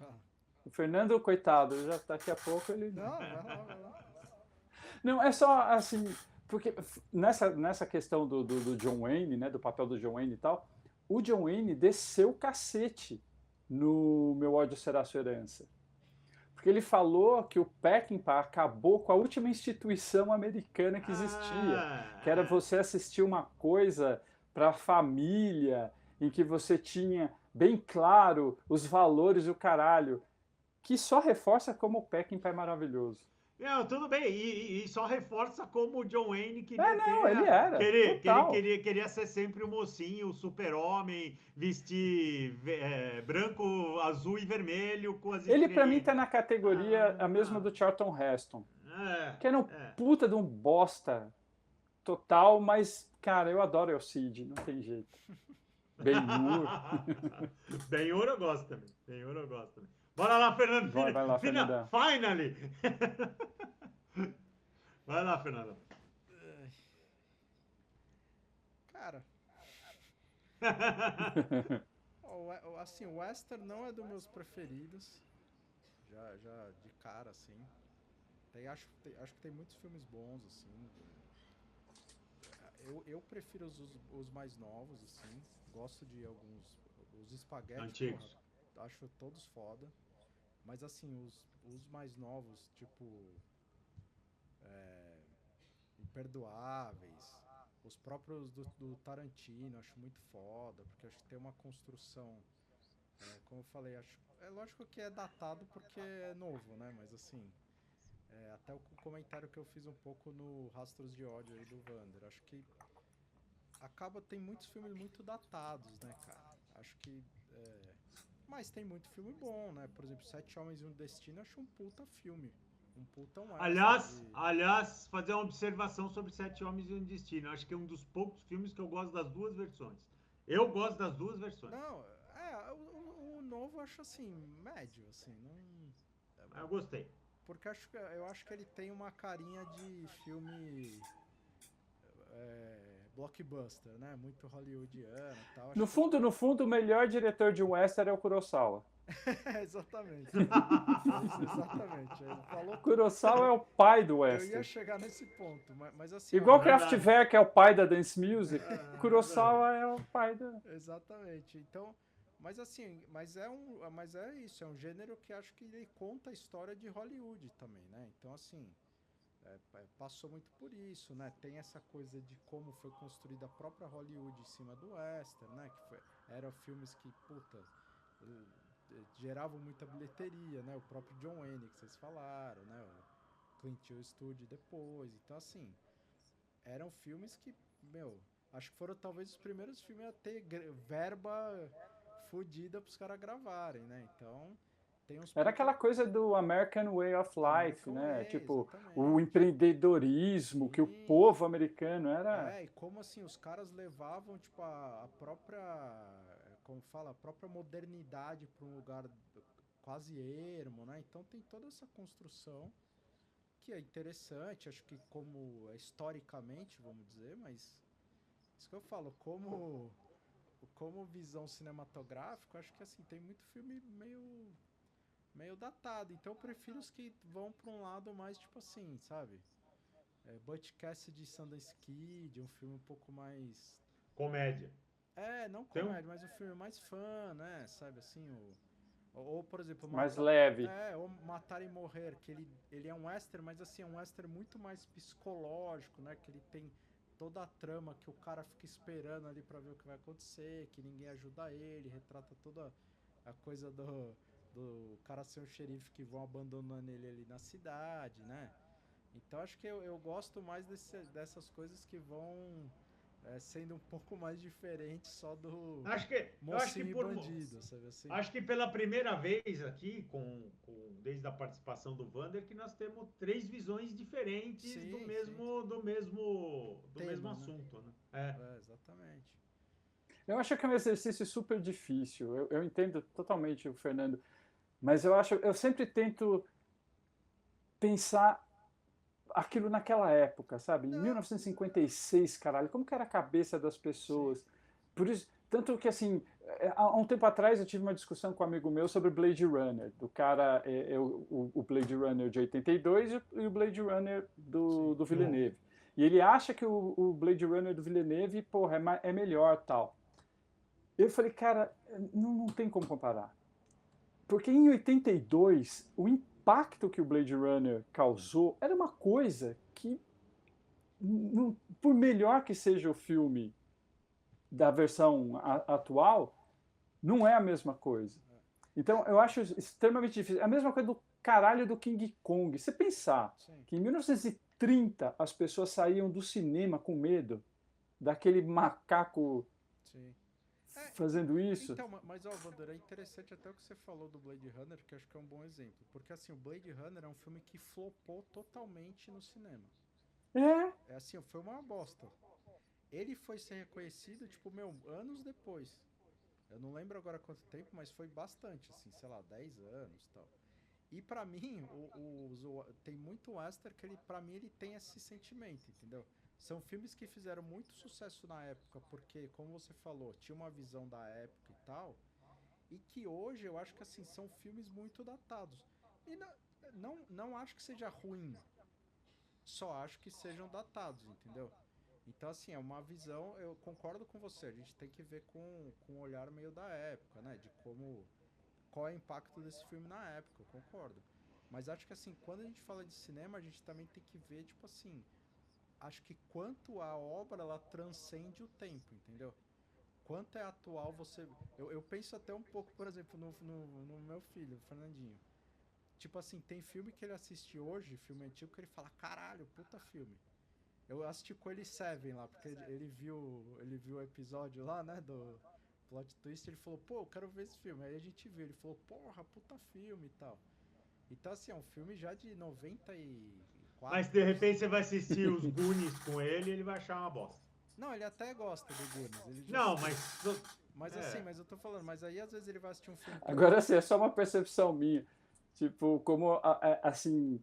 O Fernando, coitado, já daqui a pouco ele... Não, vai lá. Não, é só assim, Porque nessa questão do John Wayne, né, do papel do John Wayne e tal, o John Wayne desceu o cacete no Meu Ódio Será Sua Herança. Porque ele falou que o Peckinpah acabou com a última instituição americana que existia, que era você assistir uma coisa para a família, em que você tinha bem claro os valores do caralho, que só reforça como o Peckinpah é maravilhoso. Não, tudo bem, e só reforça como o John Wayne queria não, ele era, total. queria ser sempre o mocinho, o super-homem, vestir branco, azul e vermelho com as Ele pra mim tá na categoria a mesma do Charlton Heston, que era um puta de um bosta total, mas, cara, eu adoro o Cid, não tem jeito. Ben-Hur. Ben-Hur eu gosto também, Ben-Hur eu gosto também. Bora lá, Fernando. Vai lá, Fernanda. Finally! Vai lá, Fernando. Cara. Assim, o Western não é dos meus preferidos. Já de cara, assim. Acho que tem muitos filmes bons, assim. Eu prefiro os mais novos, assim. Gosto de alguns. Os espaguetes. Antigos. Porra, acho todos foda. Mas assim, os mais novos, tipo. Imperdoáveis. Os próprios do Tarantino, acho muito foda. Porque acho que tem uma construção. Como eu falei, é lógico que é datado porque é novo, né? Mas assim. Até o comentário que eu fiz um pouco no Rastros de Ódio aí do Vander. Acho que tem muitos filmes muito datados, né, cara? Acho que. Mas tem muito filme bom, né? Por exemplo, Sete Homens e um Destino, acho um puta filme. Um puta Aliás, fazer uma observação sobre Sete Homens e um Destino. Acho que é um dos poucos filmes que eu gosto das duas versões. Eu gosto das duas versões. Não, o novo eu acho assim, médio, assim, não. Eu gostei. Porque eu acho que ele tem uma carinha de filme blockbuster, né? Muito hollywoodiano e tal. No fundo, o melhor diretor de western é o Kurosawa. Exatamente. Exatamente. Ele falou Kurosawa é o pai do western. Eu ia chegar nesse ponto, mas assim... Igual Kraftwerk é o pai da dance music, Kurosawa é o pai da... Exatamente. Então... Mas assim, mas é isso, é um gênero que acho que ele conta a história de Hollywood também, né? Então assim, passou muito por isso, né? Tem essa coisa de como foi construída a própria Hollywood em cima do western, né? Eram filmes que, geravam muita bilheteria, né? O próprio John Wayne que vocês falaram, né? O Clint Eastwood depois. Então assim, eram filmes que, acho que foram talvez os primeiros filmes a ter verba fodida pros caras gravarem, né? Então, tem uns... Era aquela coisa do American Way of Life, né? Tipo, exatamente. O empreendedorismo, que o povo americano era... E como assim, os caras levavam, tipo, a própria... Como fala? A própria modernidade para um lugar quase ermo, né? Então tem toda essa construção que é interessante, acho que como historicamente, vamos dizer, mas... Isso que eu falo, como visão cinematográfica, acho que assim, tem muito filme meio datado. Então eu prefiro os que vão pra um lado mais, tipo assim, sabe? Butch Cassidy e Sundance Kid, um filme um pouco mais... Comédia. Não comédia, mas um filme mais fã, né? Sabe, assim, ou por exemplo... mais leve. Ou Matar e Morrer, que ele é um western, mas assim, é um western muito mais psicológico, né? Que ele tem... toda a trama que o cara fica esperando ali pra ver o que vai acontecer, que ninguém ajuda ele, retrata toda a coisa do cara ser um xerife que vão abandonando ele ali na cidade, né? Então acho que eu gosto mais dessas coisas que vão sendo um pouco mais diferentes só do mocinho e bandido, sabe assim? Acho que pela primeira vez aqui, desde a participação do Vander, que nós temos 3 visões diferentes do mesmo assunto, né? Exatamente. Eu acho que é um exercício super difícil. Eu entendo totalmente o Fernando, mas eu sempre tento pensar aquilo naquela época, sabe? Em 1956, caralho, como que era a cabeça das pessoas? Sim. Por isso, tanto que assim, há um tempo atrás eu tive uma discussão com um amigo meu sobre Blade Runner, do cara, o Blade Runner de 82 e o Blade Runner do Villeneuve. E ele acha que o Blade Runner do Villeneuve, porra, é melhor tal. Eu falei, cara, não tem como comparar. Porque em 82, o impacto que o Blade Runner causou era uma coisa que, por melhor que seja o filme da versão atual, não é a mesma coisa. Então, eu acho extremamente difícil. É a mesma coisa do caralho do King Kong. Você pensar que em 1930 as pessoas saíam do cinema com medo daquele macaco fazendo isso. Então, mas, Wander, é interessante até o que você falou do Blade Runner, que acho que é um bom exemplo. Porque, assim, o Blade Runner é um filme que flopou totalmente no cinema. É assim, foi uma bosta. Ele foi ser reconhecido, tipo, anos depois. Eu não lembro agora quanto tempo, mas foi bastante, assim, sei lá, 10 anos e tal. E pra mim, tem muito western que pra mim ele tem esse sentimento, entendeu? São filmes que fizeram muito sucesso na época, porque, como você falou, tinha uma visão da época e tal, e que hoje eu acho que, assim, são filmes muito datados. E não acho que seja ruim, só acho que sejam datados, entendeu? Então, assim, é uma visão, eu concordo com você, a gente tem que ver com um olhar meio da época, né? De qual é o impacto desse filme na época, eu concordo. Mas acho que, assim, quando a gente fala de cinema, a gente também tem que ver, tipo assim, acho que quanto a obra, ela transcende o tempo, entendeu? Quanto é atual você... Eu penso até um pouco, por exemplo, no meu filho, o Fernandinho. Tipo assim, tem filme que ele assiste hoje, filme antigo, que ele fala, caralho, puta filme. Eu assisti com ele Seven lá, porque ele viu o episódio lá, né, do Plot Twist, ele falou, pô, eu quero ver esse filme. Aí a gente viu, ele falou, porra, puta filme e tal. Então, assim, é um filme já de 94. Mas, de repente, você vai assistir os Goonies com ele e ele vai achar uma bosta. Não, ele até gosta do Goonies. Ele já Não, assistiu. Mas assim, mas eu tô falando, mas aí às vezes ele vai assistir um filme... Agora, assim, é só uma percepção minha. Tipo, como, assim,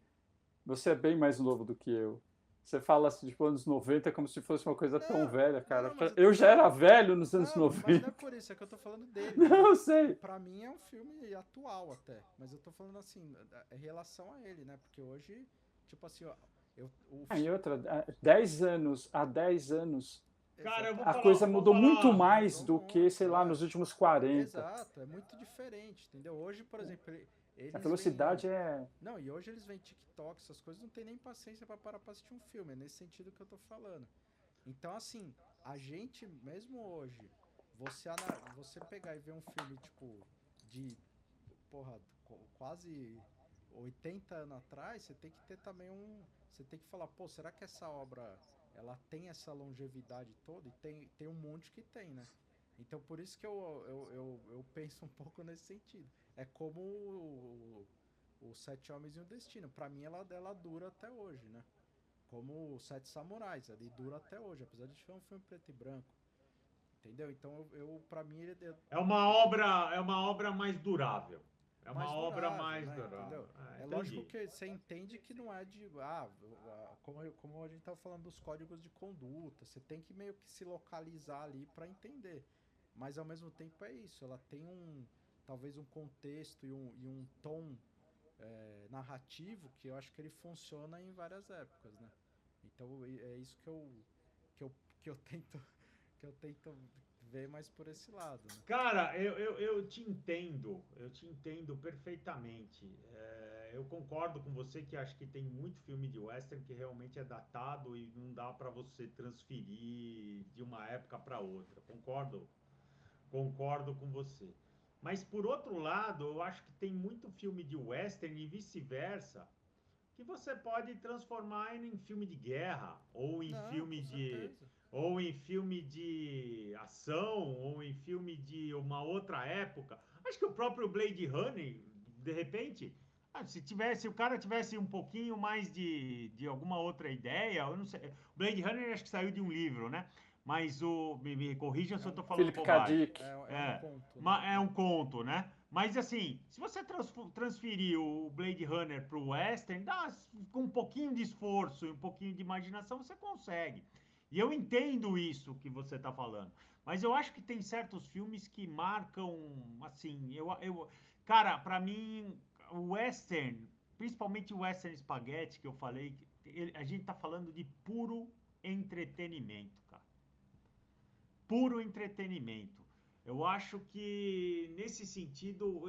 você é bem mais novo do que eu. Você fala assim, tipo, anos 90 como se fosse uma coisa tão velha, cara. Eu já era velho nos anos 90. Mas não é por isso, é que eu tô falando dele. Não, eu sei. Pra mim é um filme atual até. Mas eu tô falando assim, em relação a ele, né? Porque hoje, tipo assim, ó. E outra, há 10 anos, cara, a coisa mudou muito mais do que, sei lá, nos últimos 40. Exato, é muito diferente, entendeu? Hoje, por exemplo, a velocidade é... Não, e hoje eles veem TikTok, essas coisas, não tem nem paciência pra parar pra assistir um filme. É nesse sentido que eu tô falando. Então, assim, a gente, mesmo hoje, você pegar e ver um filme, tipo, de, porra, quase 80 anos atrás, você tem que ter também você tem que falar, pô, será que essa obra, ela tem essa longevidade toda? E tem um monte que tem, né? Então, por isso que eu penso um pouco nesse sentido. É como o Sete Homens e um Destino. Pra mim, ela dura até hoje, né? Como os Sete Samurais, ele dura até hoje, apesar de ser um filme preto e branco. Entendeu? Então, pra mim, ele... É uma obra mais durável. É uma obra mais durável. É lógico que você entende que não é de... como a gente tava falando dos códigos de conduta, você tem que meio que se localizar ali pra entender. Mas, ao mesmo tempo, é isso. Ela tem talvez um contexto e um tom narrativo que eu acho que ele funciona em várias épocas, né? Então, é isso que eu tento ver mais por esse lado, né? Cara, eu te entendo perfeitamente. Eu concordo com você que acho que tem muito filme de western que realmente é datado e não dá para você transferir de uma época para outra. Concordo com você. Mas por outro lado, eu acho que tem muito filme de western e vice-versa que você pode transformar em filme de guerra ou em filme de ação, ou em filme de uma outra época. Acho que o próprio Blade Runner, de repente, se o cara tivesse um pouquinho mais de alguma outra ideia, eu não sei. O Blade Runner acho que saiu de um livro, né? Mas me corrija se eu estou falando Philip K. Dick. É um conto. Né? É um conto, né? Mas assim, se você transferir o Blade Runner para o Western, com um pouquinho de esforço e um pouquinho de imaginação, você consegue. E eu entendo isso que você está falando. Mas eu acho que tem certos filmes que marcam, assim, cara, para mim, o Western, principalmente o Western Spaghetti, que eu falei, a gente está falando de puro entretenimento, cara. Puro entretenimento. Eu acho que nesse sentido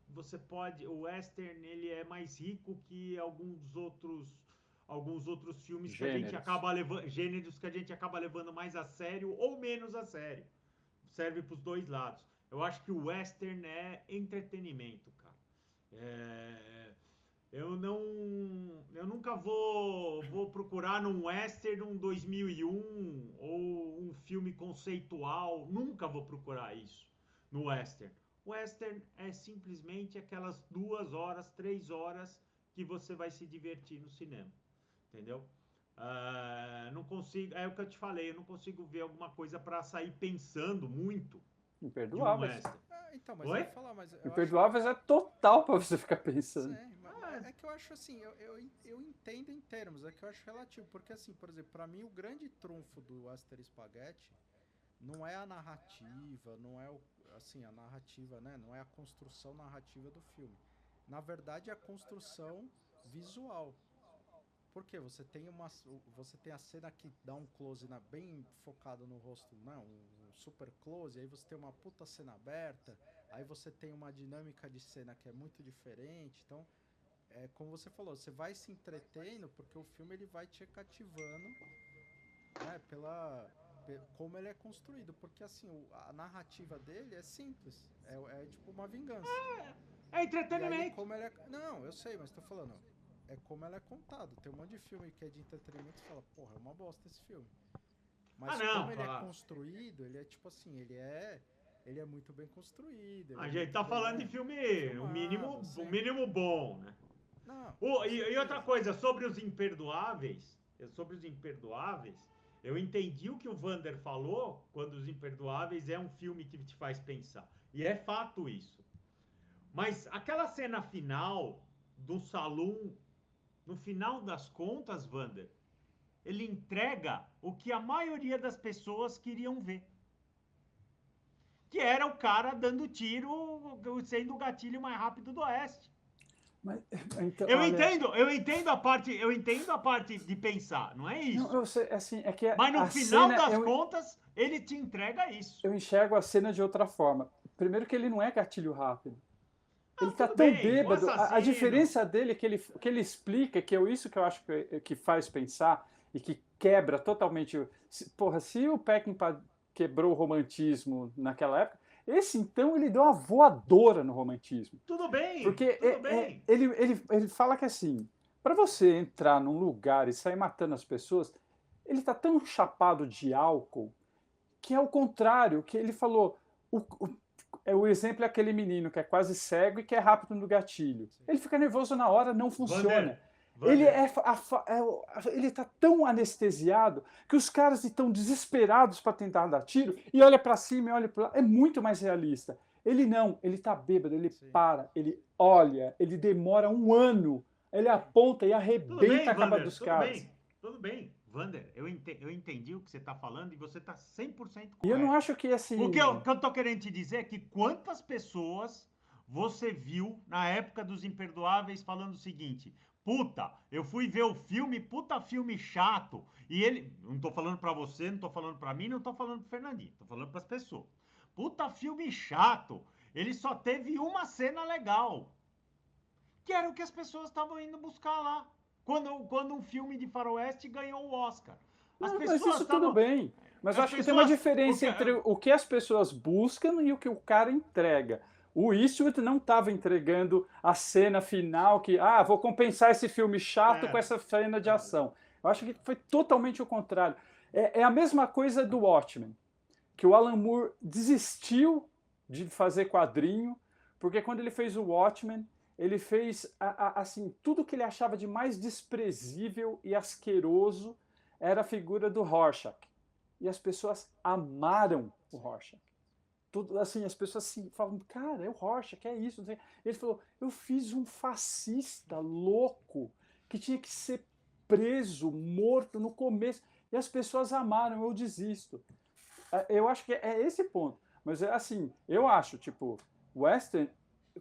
você pode, o western ele é mais rico que alguns outros filmes que a gente acaba levando, gêneros que a gente acaba levando mais a sério ou menos a sério. Serve para os dois lados. Eu acho que o western é entretenimento, cara. Eu nunca vou procurar num western um 2001 ou um filme conceitual. Nunca vou procurar isso no western. O western é simplesmente aquelas 2 horas, 3 horas que você vai se divertir no cinema. Entendeu? Não consigo, é o que eu te falei, eu não consigo ver alguma coisa para sair pensando muito Imperdoáveis. de um western. Então, mas Oi? eu ia falar, mas eu Imperdoáveis é total para você ficar pensando. Sim, mas é que eu acho assim, eu entendo em termos, é que eu acho relativo, porque assim, por exemplo, pra mim o grande trunfo do Western Spaghetti não é a narrativa, não é assim, a narrativa, né, não é a construção narrativa do filme. Na verdade, é a construção visual. Porque você tem a cena que dá um close bem focado no rosto, né, um super close, aí você tem uma puta cena aberta, aí você tem uma dinâmica de cena que é muito diferente, então como você falou, você vai se entretendo porque o filme ele vai te cativando, né, como ele é construído, porque assim, a narrativa dele é simples, é tipo uma vingança. É entretenimento. Como ele não, eu sei, mas tô falando, é como ela é contado. Tem um monte de filme que é de entretenimento e fala, porra, é uma bosta esse filme. Mas como ele é construído, ele é tipo assim, ele é muito bem construído. A gente tá falando de filme, o mínimo bom, né? Não, e outra coisa, sobre os Imperdoáveis, eu entendi o que o Vander falou quando Os Imperdoáveis é um filme que te faz pensar. E é fato isso. Mas aquela cena final do salão, no final das contas, Vander, ele entrega o que a maioria das pessoas queriam ver. Que era o cara dando tiro, sendo o gatilho mais rápido do Oeste. Mas, então, eu entendo a parte de pensar, não é isso. Não, eu sei, assim, é que mas no final das contas, ele te entrega isso. Eu enxergo a cena de outra forma. Primeiro que ele não é gatilho rápido. Ele tá tão bêbado. A diferença dele é que ele explica, isso que eu acho que faz pensar e que quebra totalmente. Porra, se o Peckinpah quebrou o romantismo naquela época, esse então ele deu uma voadora no romantismo. Tudo bem. Porque ele fala que assim, para você entrar num lugar e sair matando as pessoas, ele tá tão chapado de álcool que é o contrário, que ele falou. O exemplo é aquele menino que é quase cego e que é rápido no gatilho. Sim. Ele fica nervoso na hora, não funciona. Vander. Ele tá tão anestesiado que os caras estão desesperados para tentar dar tiro e olha para cima e olha para lá. É muito mais realista. Ele não, ele tá bêbado, ele para, ele olha, ele demora 1 ano, ele aponta e arrebenta a cama dos caras. Tudo bem. Vander, eu entendi o que você está falando e você está 100% correto. E eu não acho que assim... O que eu estou querendo te dizer é que quantas pessoas você viu na época dos Imperdoáveis falando o seguinte: puta, eu fui ver o filme, puta filme chato. E ele... Não estou falando para você, não estou falando para mim, não estou falando para Fernandinho, estou falando para as pessoas. Puta filme chato. Ele só teve uma cena legal. Que era o que as pessoas estavam indo buscar lá. Quando um filme de faroeste ganhou o Oscar. Mas isso tudo bem. Mas eu acho que tem uma diferença entre o que as pessoas buscam e o que o cara entrega. O Eastwood não estava entregando a cena final que, vou compensar esse filme chato com essa cena de ação. Eu acho que foi totalmente o contrário. É a mesma coisa do Watchmen, que o Alan Moore desistiu de fazer quadrinho, porque quando ele fez o Watchmen, ele fez, assim, tudo que ele achava de mais desprezível e asqueroso era a figura do Rorschach. E as pessoas amaram o Rorschach. Tudo, assim, as pessoas assim, falam, cara, é o Rorschach, é isso. Ele falou, eu fiz um fascista louco que tinha que ser preso, morto no começo. E as pessoas amaram, eu desisto. Eu acho que é esse ponto. Mas, assim, eu acho, tipo, Western...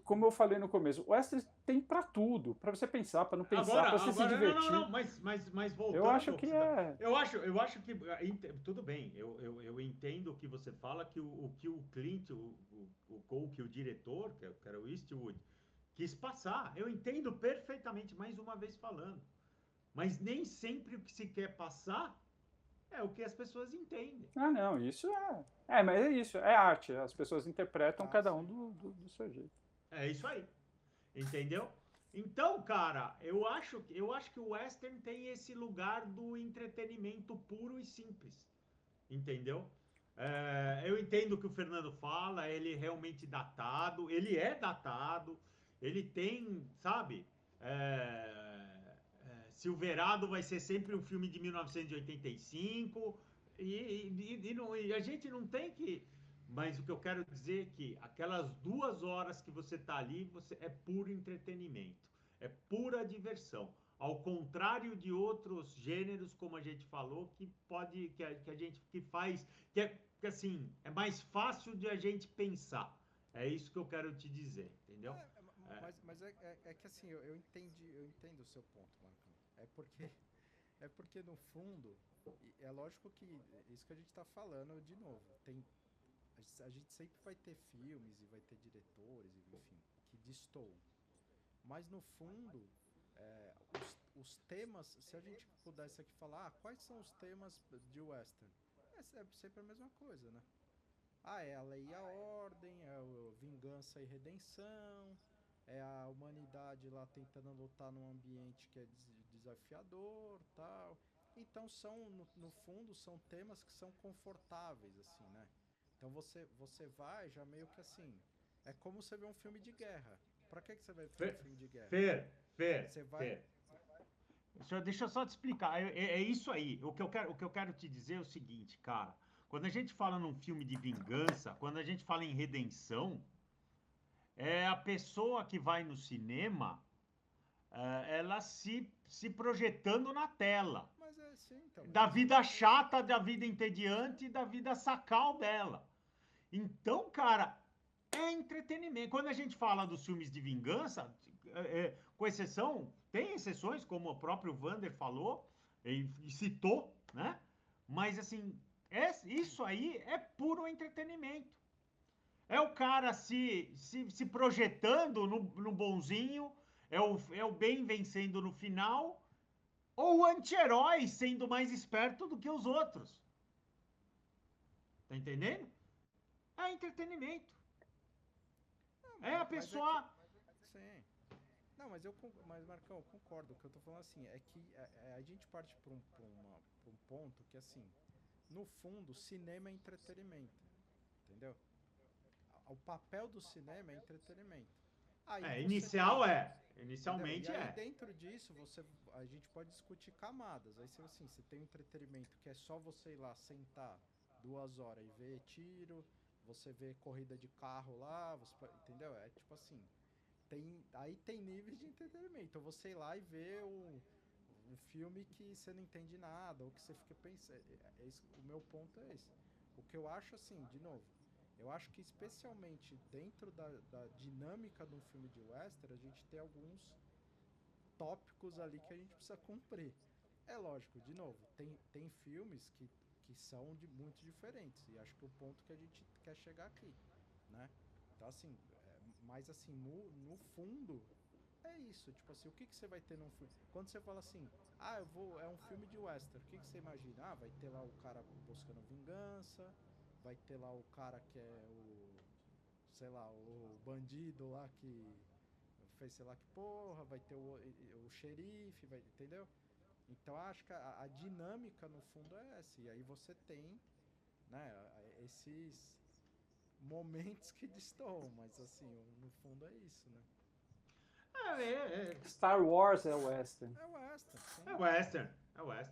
como eu falei no começo, o Western tem para tudo, para você pensar, para não pensar, para você se divertir. Não, mas voltando. Eu acho que é. Eu acho que tudo bem. Eu entendo o que você fala, que o Clint, que o diretor, que era o Eastwood, quis passar. Eu entendo perfeitamente, mais uma vez falando. Mas nem sempre o que se quer passar é o que as pessoas entendem. Ah, não, isso é. Mas é isso, é arte. As pessoas interpretam cada um do seu jeito. É isso aí. Entendeu? Então, cara, eu acho que o western tem esse lugar do entretenimento puro e simples. Entendeu? Eu entendo o que o Fernando fala, ele é realmente datado, ele é datado, ele tem, sabe? Silverado vai ser sempre um filme de 1985 e a gente não tem que. Mas o que eu quero dizer é que aquelas 2 horas que você está ali, é puro entretenimento, é pura diversão. Ao contrário de outros gêneros, como a gente falou, que assim, é mais fácil de a gente pensar. É isso que eu quero te dizer, entendeu? Mas é que assim, eu entendo o seu ponto, Marcão. É porque no fundo, é lógico que isso que a gente está falando de novo, a gente sempre vai ter filmes e vai ter diretores, enfim, que destoam. Mas no fundo, os temas, se a gente pudesse aqui falar, quais são os temas de western? É sempre a mesma coisa, né? É a lei e a ordem, é a vingança e redenção, é a humanidade lá tentando lutar num ambiente que é desafiador, tal. Então no fundo, são temas que são confortáveis, assim, né? Então você vai já meio que assim, é como você vê um filme de guerra. Pra que você vai ver um filme de guerra? Você vai... Deixa eu só te explicar. É isso aí. O que eu quero te dizer é o seguinte, cara. Quando a gente fala num filme de vingança, quando a gente fala em redenção, é a pessoa que vai no cinema, ela se projetando na tela. Mas sim, então, da vida chata, da vida entediante, da vida sacal dela. Então, cara, é entretenimento. Quando a gente fala dos filmes de vingança, com exceção, tem exceções, como o próprio Vander falou e citou, né? Mas, assim, isso aí é puro entretenimento. É o cara se projetando no bonzinho, é o bem vencendo no final, ou o anti-herói sendo mais esperto do que os outros. Tá entendendo? É entretenimento. A pessoa. Sim. Não, mas Marcão, eu concordo. O que eu tô falando assim é que a gente parte pra um ponto que, assim, no fundo, cinema é entretenimento. Entendeu? O papel do cinema é entretenimento. Inicialmente e aí, dentro disso, a gente pode discutir camadas. Aí, se tem um entretenimento que é só você ir lá sentar 2 horas e ver tiro, você vê corrida de carro lá, entendeu? É tipo assim, aí tem níveis de entretenimento. Então você ir lá e ver um filme que você não entende nada, ou que você fica pensando. O meu ponto é esse. O que eu acho, assim, de novo, eu acho que especialmente dentro da dinâmica de um filme de western, a gente tem alguns tópicos ali que a gente precisa cumprir. É lógico, de novo, tem filmes que são muito diferentes, e acho que o ponto que a gente quer chegar aqui, né? Então, assim, mas assim, no fundo, é isso. Tipo assim, o que você vai ter num filme? Quando você fala assim, é um filme de western, o que você imagina? Vai ter lá o cara buscando vingança, vai ter lá o cara que é o bandido lá que fez sei lá que porra, vai ter o xerife, entendeu? Então acho que a dinâmica no fundo é essa. E aí você tem, né, esses momentos que destoam, mas assim, no fundo é isso, né? Star Wars é western. É western, sim. É western.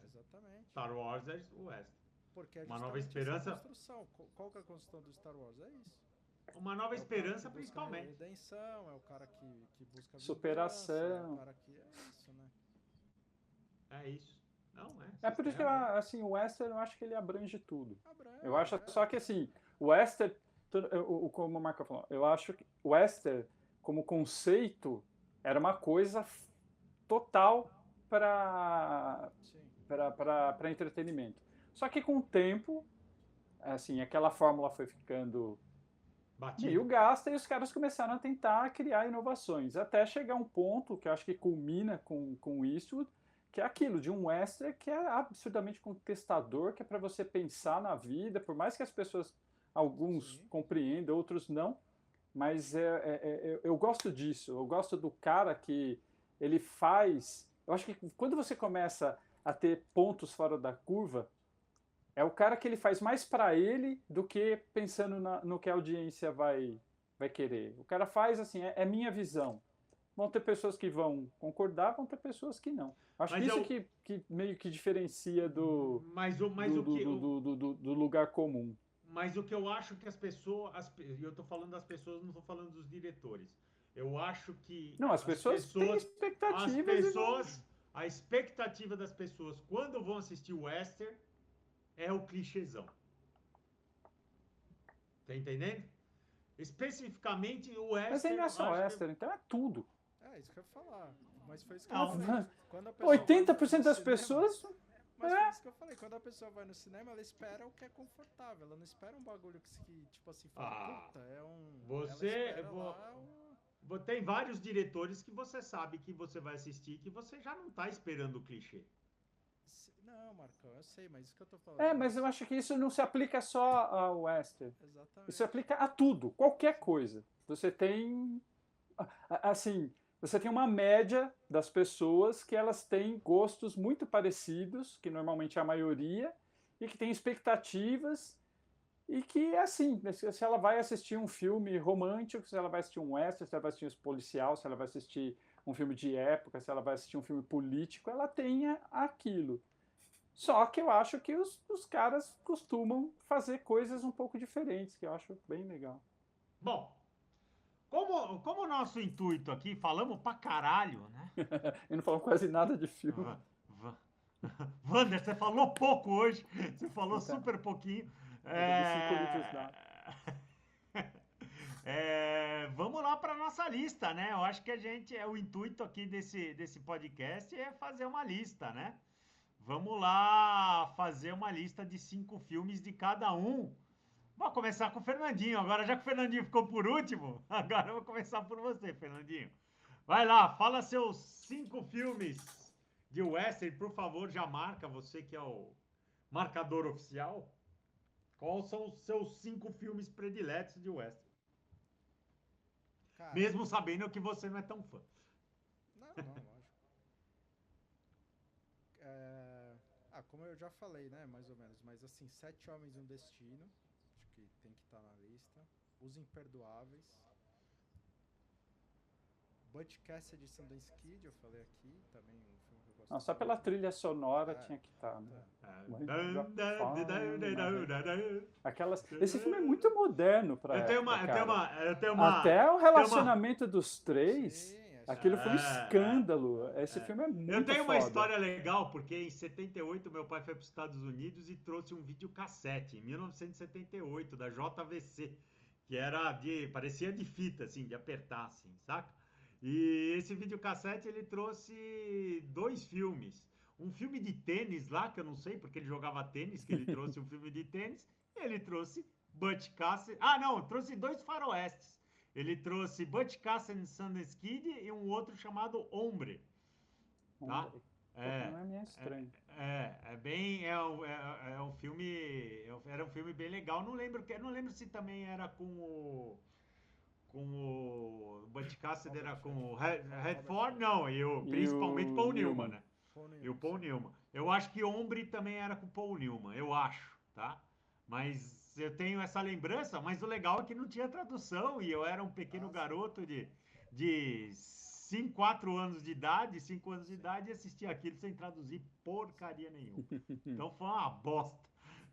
Exatamente. Star Wars é western. Porque Uma Nova Esperança. Construção. Qual que é a construção do Star Wars? É isso. Uma Nova Esperança, principalmente. Redenção, é o cara que busca superação. É o cara que é isso, né? É isso. Não, é por isso que assim, o western eu acho que ele abrange tudo. Eu acho abrange. Só que assim, o western, como o Marco falou, eu acho que o western, como conceito, era uma coisa total para Sim. para entretenimento. Só que com o tempo, assim, aquela fórmula foi ficando meio Batido. gasta e os caras começaram a tentar criar inovações, até chegar um ponto que eu acho que culmina com isso, que é aquilo de um western que é absurdamente contestador, que é para você pensar na vida, por mais que as pessoas, alguns Sim. compreendam, outros não, mas eu gosto disso, eu gosto do cara que ele faz. Eu acho que quando você começa a ter pontos fora da curva, é o cara que ele faz mais para ele do que pensando no que a audiência vai querer. O cara faz assim, é minha visão. Vão ter pessoas que vão concordar, vão ter pessoas que não. Acho que Mas isso eu. que meio que diferencia Mas o que. do lugar comum. Mas o que eu acho que as pessoas. E eu tô falando das pessoas, não tô falando dos diretores. Eu acho que Não, as as pessoas têm pessoas. As expectativas e vão. pessoas. A expectativa das pessoas quando vão assistir o western é o clichêzão. Tá entendendo? Especificamente o Mas aí western, não é eu só acho que. extra, então é tudo. É, isso que eu ia falar. Mas foi isso que eu Não. falei. Quando a pessoa vai no 80% das cinema. pessoas. Mas foi isso que eu falei. Quando a pessoa vai no cinema, ela espera o que é confortável. Ela não espera um bagulho que tipo assim, fala, Ah, puta, é um. Ela você. espera lá um. Tem vários diretores que você sabe que você vai assistir que você já não tá esperando o clichê. Não, Marcão, eu sei, mas isso que eu tô falando. Mas eu acho que isso não se aplica só ao western. Isso se Exatamente. aplica a tudo, qualquer coisa. Você tem, assim, você tem uma média das pessoas que elas têm gostos muito parecidos, que normalmente é a maioria, e que tem expectativas, e que, assim, se ela vai assistir um filme romântico, se ela vai assistir um western, se ela vai assistir um policial, se ela vai assistir um filme de época, se ela vai assistir um filme político, ela tenha aquilo. Só que eu acho que os caras costumam fazer coisas um pouco diferentes, que eu acho bem legal. Bom, como o nosso intuito aqui, falamos pra caralho, né? E não falam quase nada de filme. Va- va- Wander, você falou pouco hoje, você falou Então, super pouquinho. eu bebi 5 litros d'água. Vamos lá para nossa lista, né? Eu acho que o intuito aqui desse podcast é fazer uma lista, né? Vamos lá fazer uma lista de 5 filmes de cada um. Vou começar com o Fernandinho. Agora, já que o Fernandinho ficou por último, agora eu vou começar por você, Fernandinho. Vai lá, fala seus 5 filmes de western, por favor, já marca, você que é o marcador oficial. Quais são os seus 5 filmes prediletos de western? Cara, Mesmo sabendo que você não é tão fã. não, lógico. Como eu já falei, né, mais ou menos, mas assim, Sete Homens e um Destino, acho que tem que estar na lista. Os Imperdoáveis. Butch Cassidy e Sundance Kid, eu falei aqui, também um filme que eu gosto Não, só pela muito. trilha sonora É, tinha que estar, né? Esse filme é Eu muito moderno para a tenho época, uma, eu tenho cara. uma, eu tenho uma, Até o tenho uma, relacionamento dos três, sim, aquilo foi um é, escândalo. Esse filme é eu muito tenho uma foda. história legal, porque em 78 meu pai foi para os Estados Unidos e trouxe um videocassete, em 1978, da JVC, que parecia de fita, assim, de apertar, assim, saca? E esse videocassete ele trouxe 2 filmes. Um filme de tênis lá, que eu não sei porque ele jogava tênis, que ele trouxe um filme de tênis, e ele trouxe Butch Cassidy. Ah, não, trouxe 2 faroestes. Ele trouxe Butch Cassidy and Sundance Kid e um outro chamado Hombre, tá? Hombre. Pô, É, não é meio estranho. é um filme, era um filme bem legal. Não lembro se também era com o Butch Cassidy, era com o Redford, não, E principalmente o Paul Newman, Newman. né? Paul E o Newman, Paul sim. Newman. Eu acho que Hombre também era com o Paul Newman, eu acho, tá? Mas eu tenho essa lembrança, mas o legal é que não tinha tradução e eu era um pequeno Ah, sim, garoto de 5, 4 anos de idade, 5 anos de sim. idade e assistia aquilo sem traduzir porcaria nenhuma. Então foi uma bosta.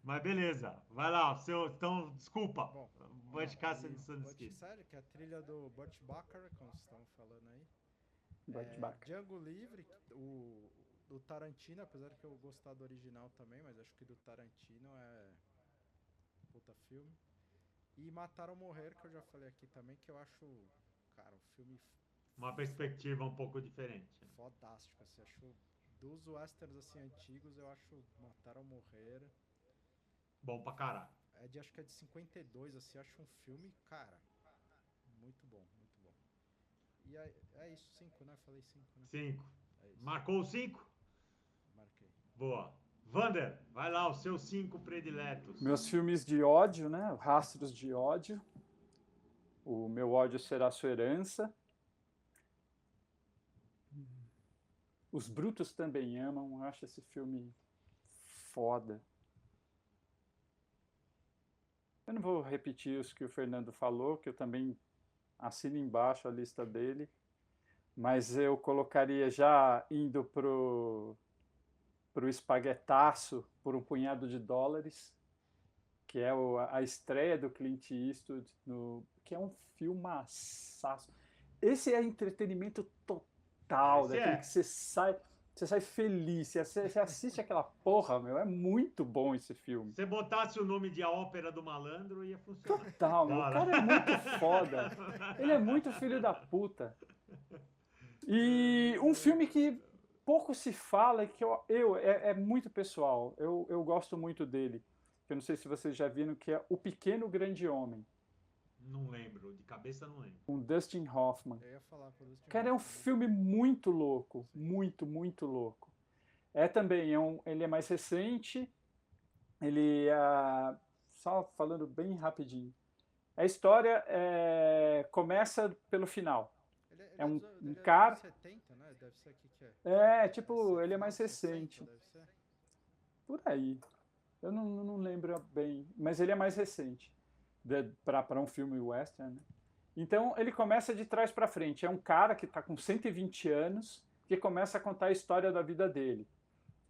Mas beleza, vai lá, então desculpa. Bom, Butch não, Cassidy aí and Sundance Butch, Kid. sério, que é a trilha do Butch Bacharach, como vocês estavam falando aí. Butch. Django Livre, o do Tarantino, apesar que eu gostar do original também, mas acho que do Tarantino é puta filme. E Matar ou Morrer, que eu já falei aqui também, que eu acho, cara, um filme Uma perspectiva um pouco diferente. fodástico, assim, acho dos westerns assim antigos, eu acho Matar ou Morrer Bom pra caralho. acho que é de 52, assim, acho um filme, cara, muito bom, muito bom. E é isso, 5, né? Falei 5, né? 5. É isso, Marcou o 5? marquei. Boa. Vander, vai lá, os seus 5 prediletos. Meus filmes de ódio, né? Rastros de ódio. O Meu Ódio Será Sua Herança. Os Brutos Também Amam. Eu acho esse filme foda. Eu não vou repetir os que o Fernando falou, que eu também assino embaixo a lista dele. Mas eu colocaria já indo pro espaguetaço por um punhado de dólares, que é a estreia do Clint Eastwood, que é um filmaçaço. Esse é entretenimento total, Esse daquele é. que você sai feliz, você assiste aquela porra, meu, é muito bom esse filme. Se você botasse o nome de A Ópera do Malandro, ia funcionar. Total, meu, o cara é muito foda. Ele é muito filho da puta. E um filme que pouco se fala, que é muito pessoal, eu gosto muito dele. Eu não sei se vocês já viram, que é O Pequeno Grande Homem, Não lembro, de cabeça não lembro. com Dustin Hoffman. Eu ia falar com o Dustin Cara, é um Hoffman, né? filme muito louco, muito, muito louco. Ele é mais recente, só falando bem rapidinho. A história começa pelo final. Ele É um ele é cara... dos anos 70, né? Deve ser aqui que é. tipo, ele é Final mais de 60, recente. deve ser. Por aí. Eu não lembro bem, mas ele é mais recente para um filme western, né? Então ele começa de trás para frente. É um cara que está com 120 anos que começa a contar a história da vida dele.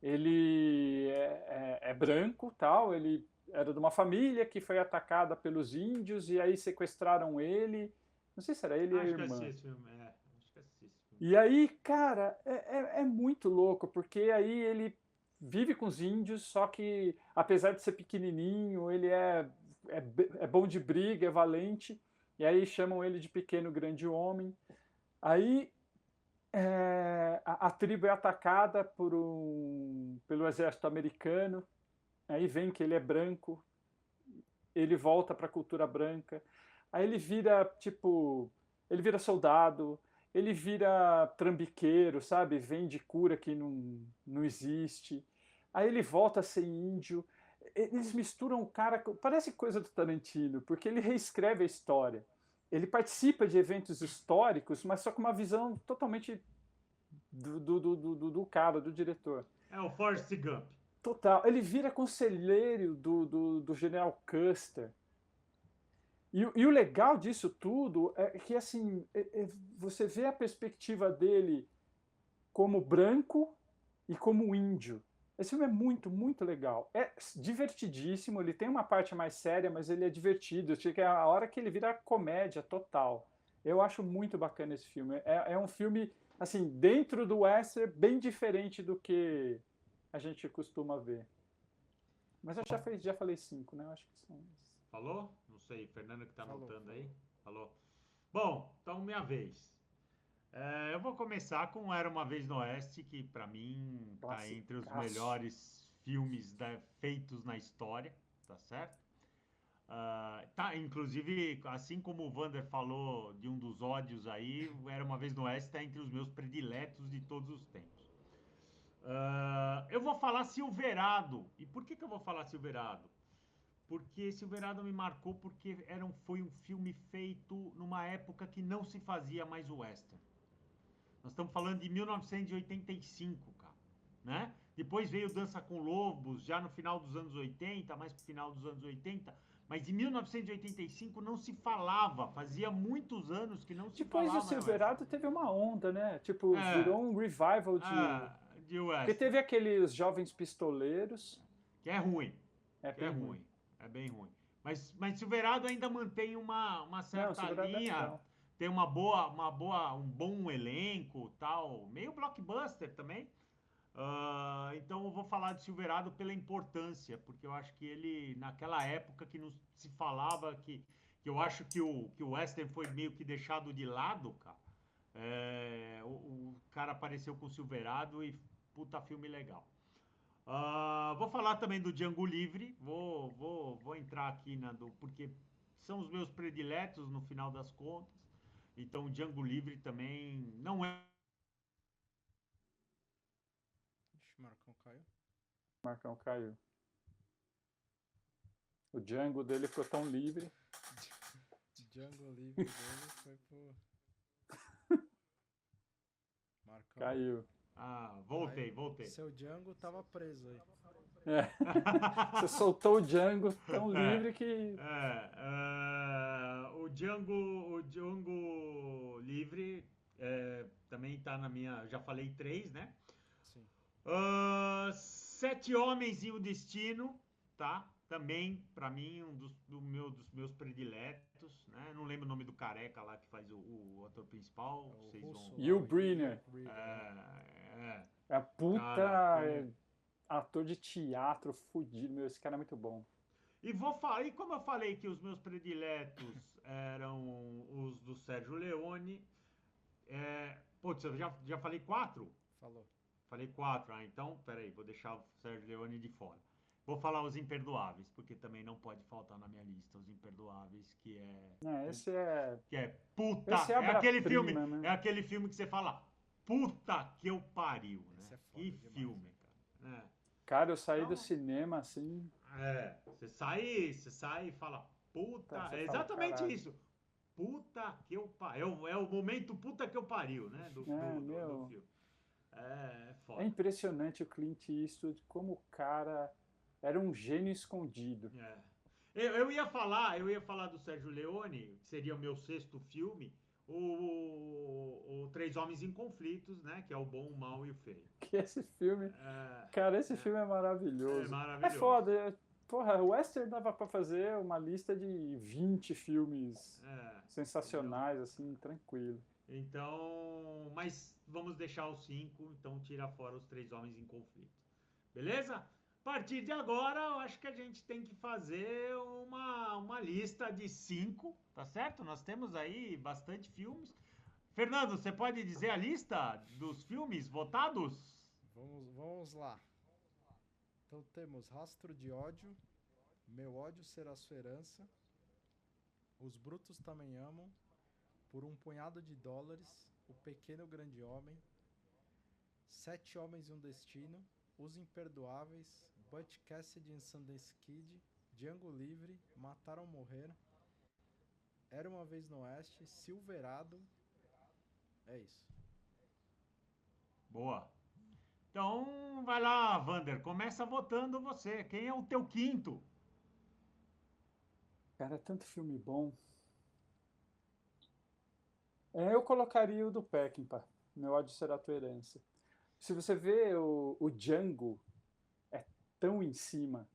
Ele é branco, tal. Ele era de uma família que foi atacada pelos índios e aí sequestraram ele. Não sei se era ele e a Acho que irmã. assisti esse filme. Acho que assisti esse filme. E aí, cara, é muito louco, porque aí ele vive com os índios, só que apesar de ser pequenininho, ele é bom de briga, é valente, e aí chamam ele de Pequeno Grande Homem. Aí a tribo é atacada pelo exército americano, aí vem que ele é branco, ele volta para a cultura branca, aí ele vira soldado, ele vira trambiqueiro, sabe? Vende cura que não existe. Aí ele volta a ser índio. Eles misturam o cara. Parece coisa do Tarantino, porque ele reescreve a história. Ele participa de eventos históricos, mas só com uma visão totalmente do cara, do diretor. É o Forrest Gump. Total. Ele vira conselheiro do general Custer. E o legal disso tudo é que assim você vê a perspectiva dele como branco e como índio. Esse filme é muito, muito legal. É divertidíssimo, ele tem uma parte mais séria, mas ele é divertido. Chega a hora que ele vira comédia total. Eu acho muito bacana esse filme. É um filme, assim, dentro do western, bem diferente do que a gente costuma ver. Mas eu já falei 5, né? Eu acho que são... Falou? Não sei, Fernando que tá Falou, anotando falou. aí. Falou. Bom, então minha vez. Eu vou começar com Era Uma Vez no Oeste, que pra mim tá entre os Classicaço. melhores filmes feitos na história, tá certo? Tá, inclusive, assim como o Vander falou de um dos ódios aí, o Era Uma Vez no Oeste tá entre os meus prediletos de todos os tempos. Eu vou falar Silverado. E por que eu vou falar Silverado? Porque Silverado me marcou porque foi um filme feito numa época que não se fazia mais o western. Nós estamos falando de 1985, cara, né? Depois veio Dança com Lobos, já no final dos anos 80, mais pro final dos anos 80, mas em 1985 não se falava, fazia muitos anos que não se Depois falava. do Silverado teve uma onda, né? Tipo, É, virou um revival de Porque western, teve aqueles Jovens Pistoleiros. que é ruim, É que é bem ruim. ruim, é bem ruim. Mas Silverado ainda mantém uma Não, certa Silverado é linha, legal. tem um bom elenco, tal, meio blockbuster também. Então eu vou falar de Silverado pela importância, porque eu acho que ele, naquela época que não se falava, que que eu acho que o western foi meio que deixado de lado, cara. O cara apareceu com o Silverado e puta filme legal. Vou falar também do Django Livre. Vou entrar aqui porque são os meus prediletos no final das contas. Então, Django Livre também não é. Ixi, Marcão caiu. Marcão caiu. O Django dele ficou tão livre. Django livre dele foi pro. Marcão. Caiu. Voltei. Seu Django tava preso aí. Você soltou o Django tão livre que. O Django Livre também tá na minha. Já falei 3, né? Sim. 7 Homens e o Destino, tá? Também, pra mim, dos meus prediletos, né? Não lembro o nome do careca lá que faz o ator principal. Vocês vão. Yul Brynner. É a puta Cara, ator de teatro fudido, meu. Esse cara é muito bom. E como eu falei que os meus prediletos eram os do Sérgio Leone. Putz, eu já falei 4? Falou. Falei 4. Então, peraí, vou deixar o Sérgio Leone de fora. Vou falar Os Imperdoáveis, porque também não pode faltar na minha lista. Os Imperdoáveis, que é. Esse é. Que é puta. Esse é aquele filme. né? É aquele filme que você fala, puta que eu pariu, né? Esse é foda Que demais, filme, cara. Cara, eu saí Então, do cinema assim. Você sai e fala, puta. Você É fala, exatamente caralho. isso. Puta que eu pariu. É o momento puta que eu pariu, né? Do filme. É foda. É impressionante o Clint Eastwood, como o cara era um gênio escondido. Eu ia falar do Sérgio Leone, que seria o meu 6º filme, o Três Homens em Conflitos, né? Que é o bom, o mal e o feio. Que esse filme. Cara, esse filme é maravilhoso. É maravilhoso. É foda. Porra, o Western dava pra fazer uma lista de 20 filmes sensacionais, assim, tranquilo. Então, mas vamos deixar os 5, então tira fora os Três Homens em Conflito. Beleza? A partir de agora, eu acho que a gente tem que fazer uma lista de 5, tá certo? Nós temos aí bastante filmes. Fernando, você pode dizer a lista dos filmes votados? Vamos lá. Então temos Rastro de Ódio, Meu Ódio Será Sua Herança, Os Brutos Também Amam, Por um Punhado de Dólares, O Pequeno Grande Homem, 7 Homens e um Destino, Os Imperdoáveis, Butch Cassidy e Sundance Kid, Django Livre, Matar ou Morrer, Era Uma Vez no Oeste, Silverado. É isso. Boa. Então, vai lá, Vander, começa votando você. Quem é o teu 5º? Cara, é tanto filme bom. Eu colocaria o do Peckinpah, Meu Ódio Será Tua Herança. Se você vê o Django, é tão em cima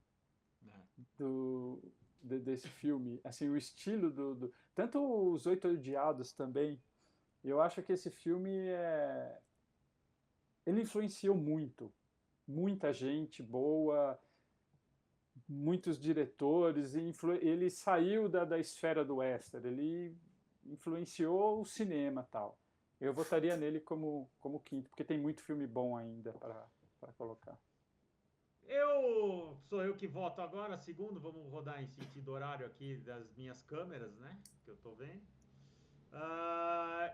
desse filme. Assim, o estilo tanto Os Oito Odiados também. Eu acho que esse filme ele influenciou muito. Muita gente boa, muitos diretores, e ele saiu da esfera do western, ele influenciou o cinema e tal. Eu votaria nele como 5º, porque tem muito filme bom ainda para colocar. Sou eu que voto agora, segundo, vamos rodar em sentido horário aqui das minhas câmeras, né, que eu tô vendo.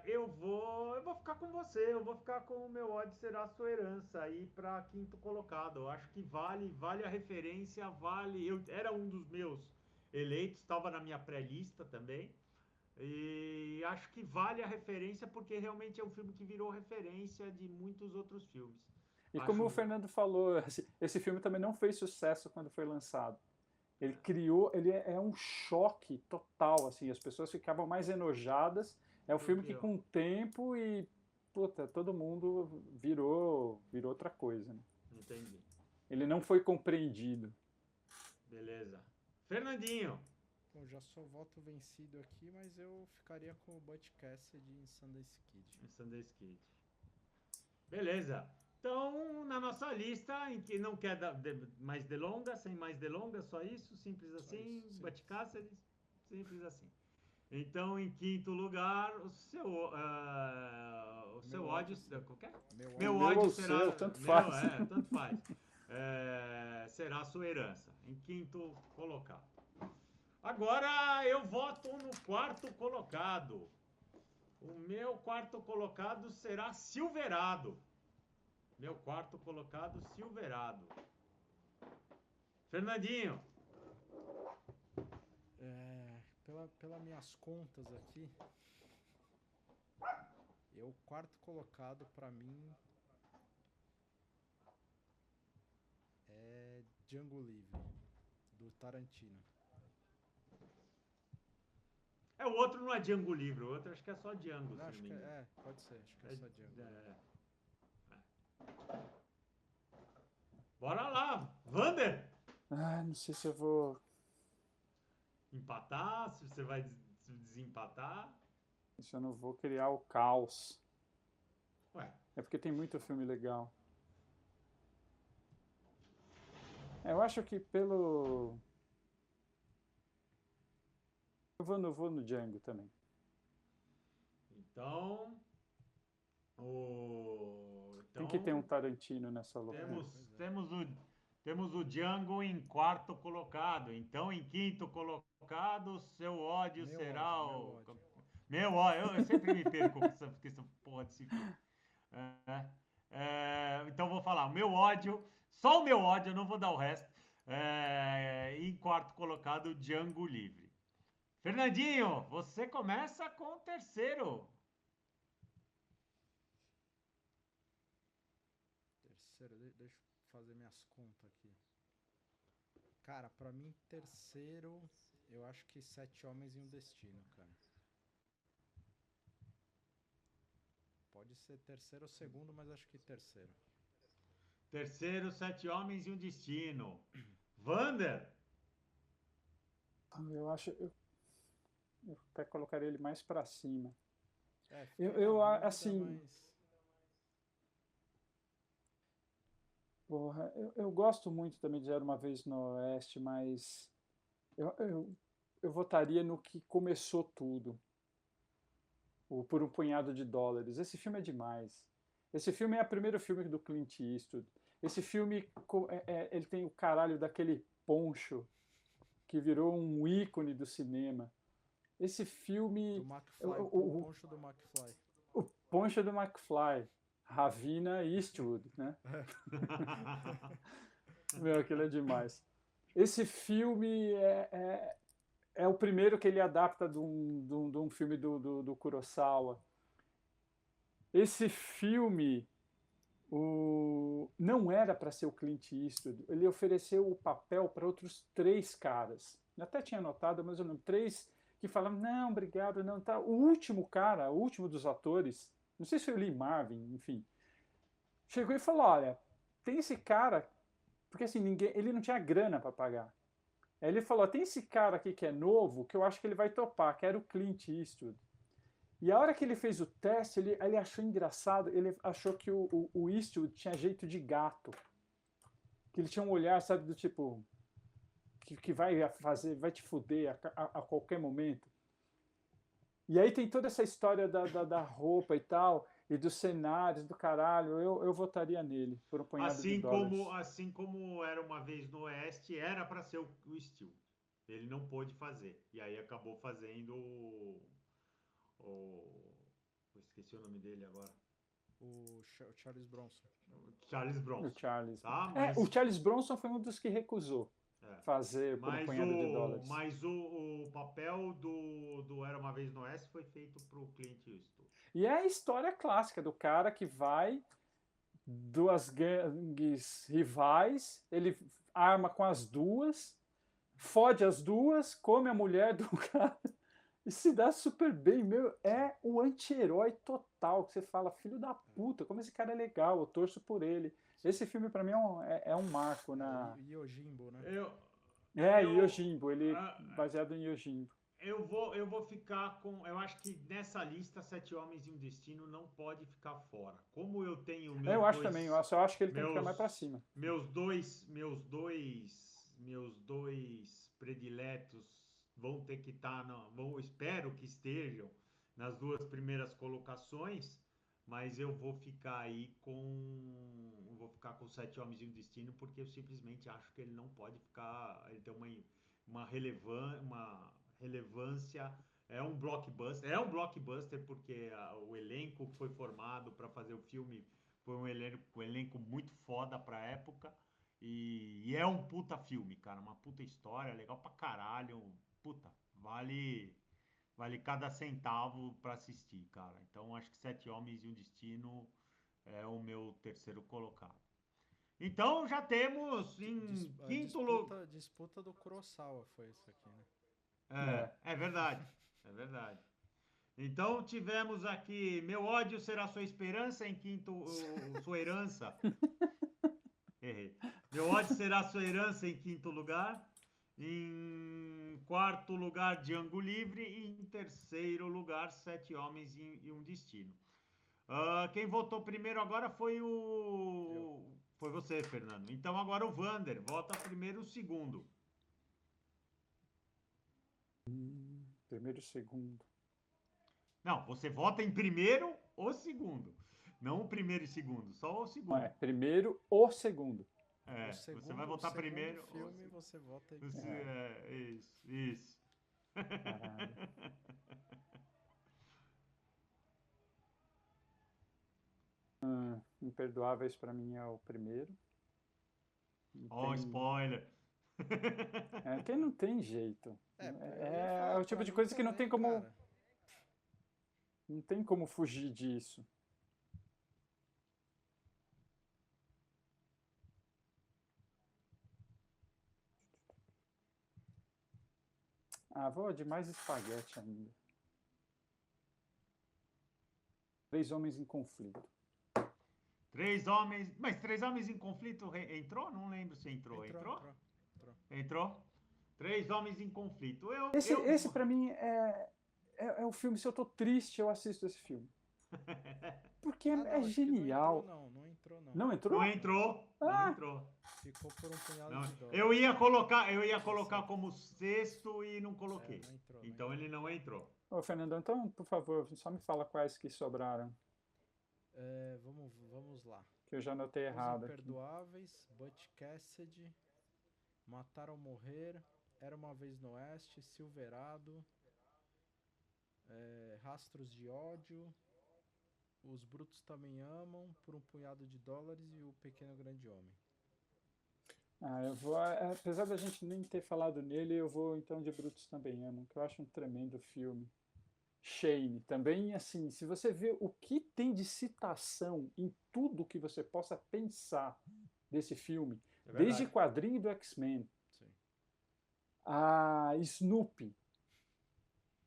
Eu vou ficar com você, eu vou ficar com o Meu Ódio Será Sua Herança aí para 5º colocado. Eu acho que vale a referência, era um dos meus eleitos, estava na minha pré-lista também. E acho que vale a referência porque realmente é um filme que virou referência de muitos outros filmes. E como o Fernando falou, esse filme também não fez sucesso quando foi lançado. Ele é um choque total, assim, as pessoas ficavam mais enojadas. É um filme que com o tempo todo mundo virou outra coisa, né? Entendi. Ele não foi compreendido. Beleza. Fernandinho. Bom, já sou voto vencido aqui, mas eu ficaria com o Butch Cassidy em Sundance Kid. Sundance Kid. Beleza. Então, na nossa lista, em que não quer mais delongas, sem mais delongas, só isso, simples assim, Butch Cassidy, simples assim. Então, em quinto lugar, o seu Meu ódio. ódio, Qualquer? meu O Meu ódio. meu ódio ou o será. seu, tanto Meu, faz. tanto faz. Será a sua herança. Em quinto colocado. Agora eu voto no quarto colocado. O meu quarto colocado será Silverado. Meu quarto colocado, Silverado. Fernandinho. Pelas minhas contas aqui, o quarto colocado pra mim é Django Livre, do Tarantino. O outro não é Django Livre, o outro acho que é só Django, Não, se não acho me que engano. pode ser, acho que é só Django. Bora lá, Vander! Não sei se eu vou. Empatar, se você vai desempatar. Se eu não vou criar o caos. Ué, É porque tem muito filme legal. Eu acho que pelo. Eu vou no Django também. então. Tem que ter um Então, Tarantino nessa loucura. temos, Pois é. temos, o, temos o Django em quarto colocado. Então, em quinto colocado, seu ódio Meu será ódio, meu o. ódio. Meu ódio, eu sempre me perco com essa porra desse filme. Então, vou falar, o meu ódio, só o meu ódio, eu não vou dar o resto. Em quarto colocado, Django Livre. Fernandinho, você começa com o terceiro. Terceiro, deixa eu fazer minhas contas aqui. Cara, pra mim, terceiro, eu acho que Sete Homens e um Destino, cara. Pode ser terceiro ou segundo, mas acho que terceiro. Terceiro, Sete Homens e um Destino. Vander, Eu acho. Eu até colocaria ele mais pra cima. Fiquei na dúvida, Assim. mas... Porra, eu gosto muito também de Era Uma Vez no Oeste, mas eu votaria no que começou tudo, o Por um Punhado de Dólares. Esse filme é demais. Esse filme é o primeiro filme do Clint Eastwood. Esse filme, ele tem o caralho daquele poncho que virou um ícone do cinema. Esse filme, Do McFly, o poncho do McFly. o poncho do McFly, Ravina Eastwood, né? Meu, aquilo é demais. Esse filme é o primeiro que ele adapta de um filme do Kurosawa. Esse filme não era para ser o Clint Eastwood. Ele ofereceu o papel para outros 3 caras. Eu até tinha notado, mas eu não. 3 que falaram, não, obrigado, não. Tá. O último cara, o último dos atores, não sei se foi o Lee Marvin, enfim, chegou e falou, olha, tem esse cara, porque assim, ele não tinha grana para pagar. Aí ele falou, tem esse cara aqui que é novo, que eu acho que ele vai topar, que era o Clint Eastwood. E a hora que ele fez o teste, ele achou engraçado, ele achou que o Eastwood tinha jeito de gato. Que ele tinha um olhar, sabe, do tipo, que vai te fuder a qualquer momento. E aí tem toda essa história da roupa e tal, e dos cenários, do caralho, eu votaria nele, por um punhado de dólares. assim como Era Uma Vez no Oeste, era para ser o Steel. Ele não pôde fazer. E aí acabou fazendo eu esqueci o nome dele agora. O Charles Bronson. Charles O Bronson. Charles. Tá? O Charles Bronson foi um dos que recusou fazer por um punhado de dólares. Mas o papel do Era Uma Vez no Oeste foi feito pro Clint Eastwood. E é a história clássica do cara que vai, 2 gangues rivais, ele arma com as 2, fode as 2, come a mulher do cara e se dá super bem. Meu, é o anti-herói total, que você fala, filho da puta, como esse cara é legal, eu torço por ele. Esse filme pra mim é um marco na... Yojimbo, né? Yojimbo, ele baseado em Yojimbo. Eu vou ficar com. Eu acho que nessa lista, Sete Homens e um Destino não pode ficar fora. Como eu tenho meus Eu acho também, eu acho que ele tem que ficar mais pra cima. Meus dois prediletos vão ter que estar, espero que estejam nas duas primeiras colocações, mas vou ficar com Sete Homens e um Destino, porque eu simplesmente acho que ele não pode ficar, ele tem uma relevância, é um blockbuster porque o elenco que foi formado para fazer o filme foi um elenco muito foda para a época. E é um puta filme, cara, uma puta história, legal pra caralho. Puta, vale cada centavo pra assistir, cara. Então acho que Sete Homens e um Destino é o meu terceiro colocado. Então já temos em A quinto lugar. disputa do Kurosawa foi isso aqui, né? É. É verdade, é verdade. Então tivemos aqui Meu ódio será sua esperança em quinto, sua herança. Errei. Meu ódio será sua herança em quinto lugar. Em quarto lugar, Django Livre. E em terceiro lugar, Sete Homens e um Destino. Quem votou primeiro agora foi Eu. Foi você, Fernando. Então agora o Vander vota primeiro o segundo. Primeiro e segundo. Não, você vota em primeiro o segundo. Não o primeiro e segundo, só o Não, é segundo. primeiro o segundo. Você vai votar O segundo primeiro. filme você vota em É, Isso. caralho. Imperdoáveis para mim é o primeiro. E Oh, spoiler. que não tem jeito. Eu ia É falar, o tipo pra de mim coisa que também, cara. não tem como fugir disso. Vou de mais espaguete ainda. Três homens em conflito. Três homens. Mas Três Homens em Conflito entrou? Não lembro se entrou. Entrou? Entrou. Entrou? Três Homens em Conflito. Esse para mim é o filme. Se eu tô triste, eu assisto esse filme. Porque Ah, é não, acho que não entrou, genial. não. Não entrou, não. Não entrou? Não entrou. Não Ah, entrou. Ficou por um punhado Não. de dólares. Eu ia Tá colocar certo. como sexto e não É, coloquei. não entrou, não Então entrou. ele não entrou. Ô, Fernando, então, por favor, só me fala quais que sobraram, Vamos lá. que eu já anotei Os errado aqui. Imperdoáveis, Butch Cassidy, Matar ou Morrer, Era uma Vez no Oeste, Silverado, Rastros de Ódio, Os Brutos Também Amam, Por um Punhado de Dólares e O Pequeno Grande Homem. Eu vou, apesar da gente nem ter falado nele, eu vou então de Brutos Também Amam, que eu acho um tremendo filme. Shane, também assim, se você vê o que tem de citação em tudo que você possa pensar desse filme, É desde verdade. quadrinho do X-Men, Sim. a Snoopy,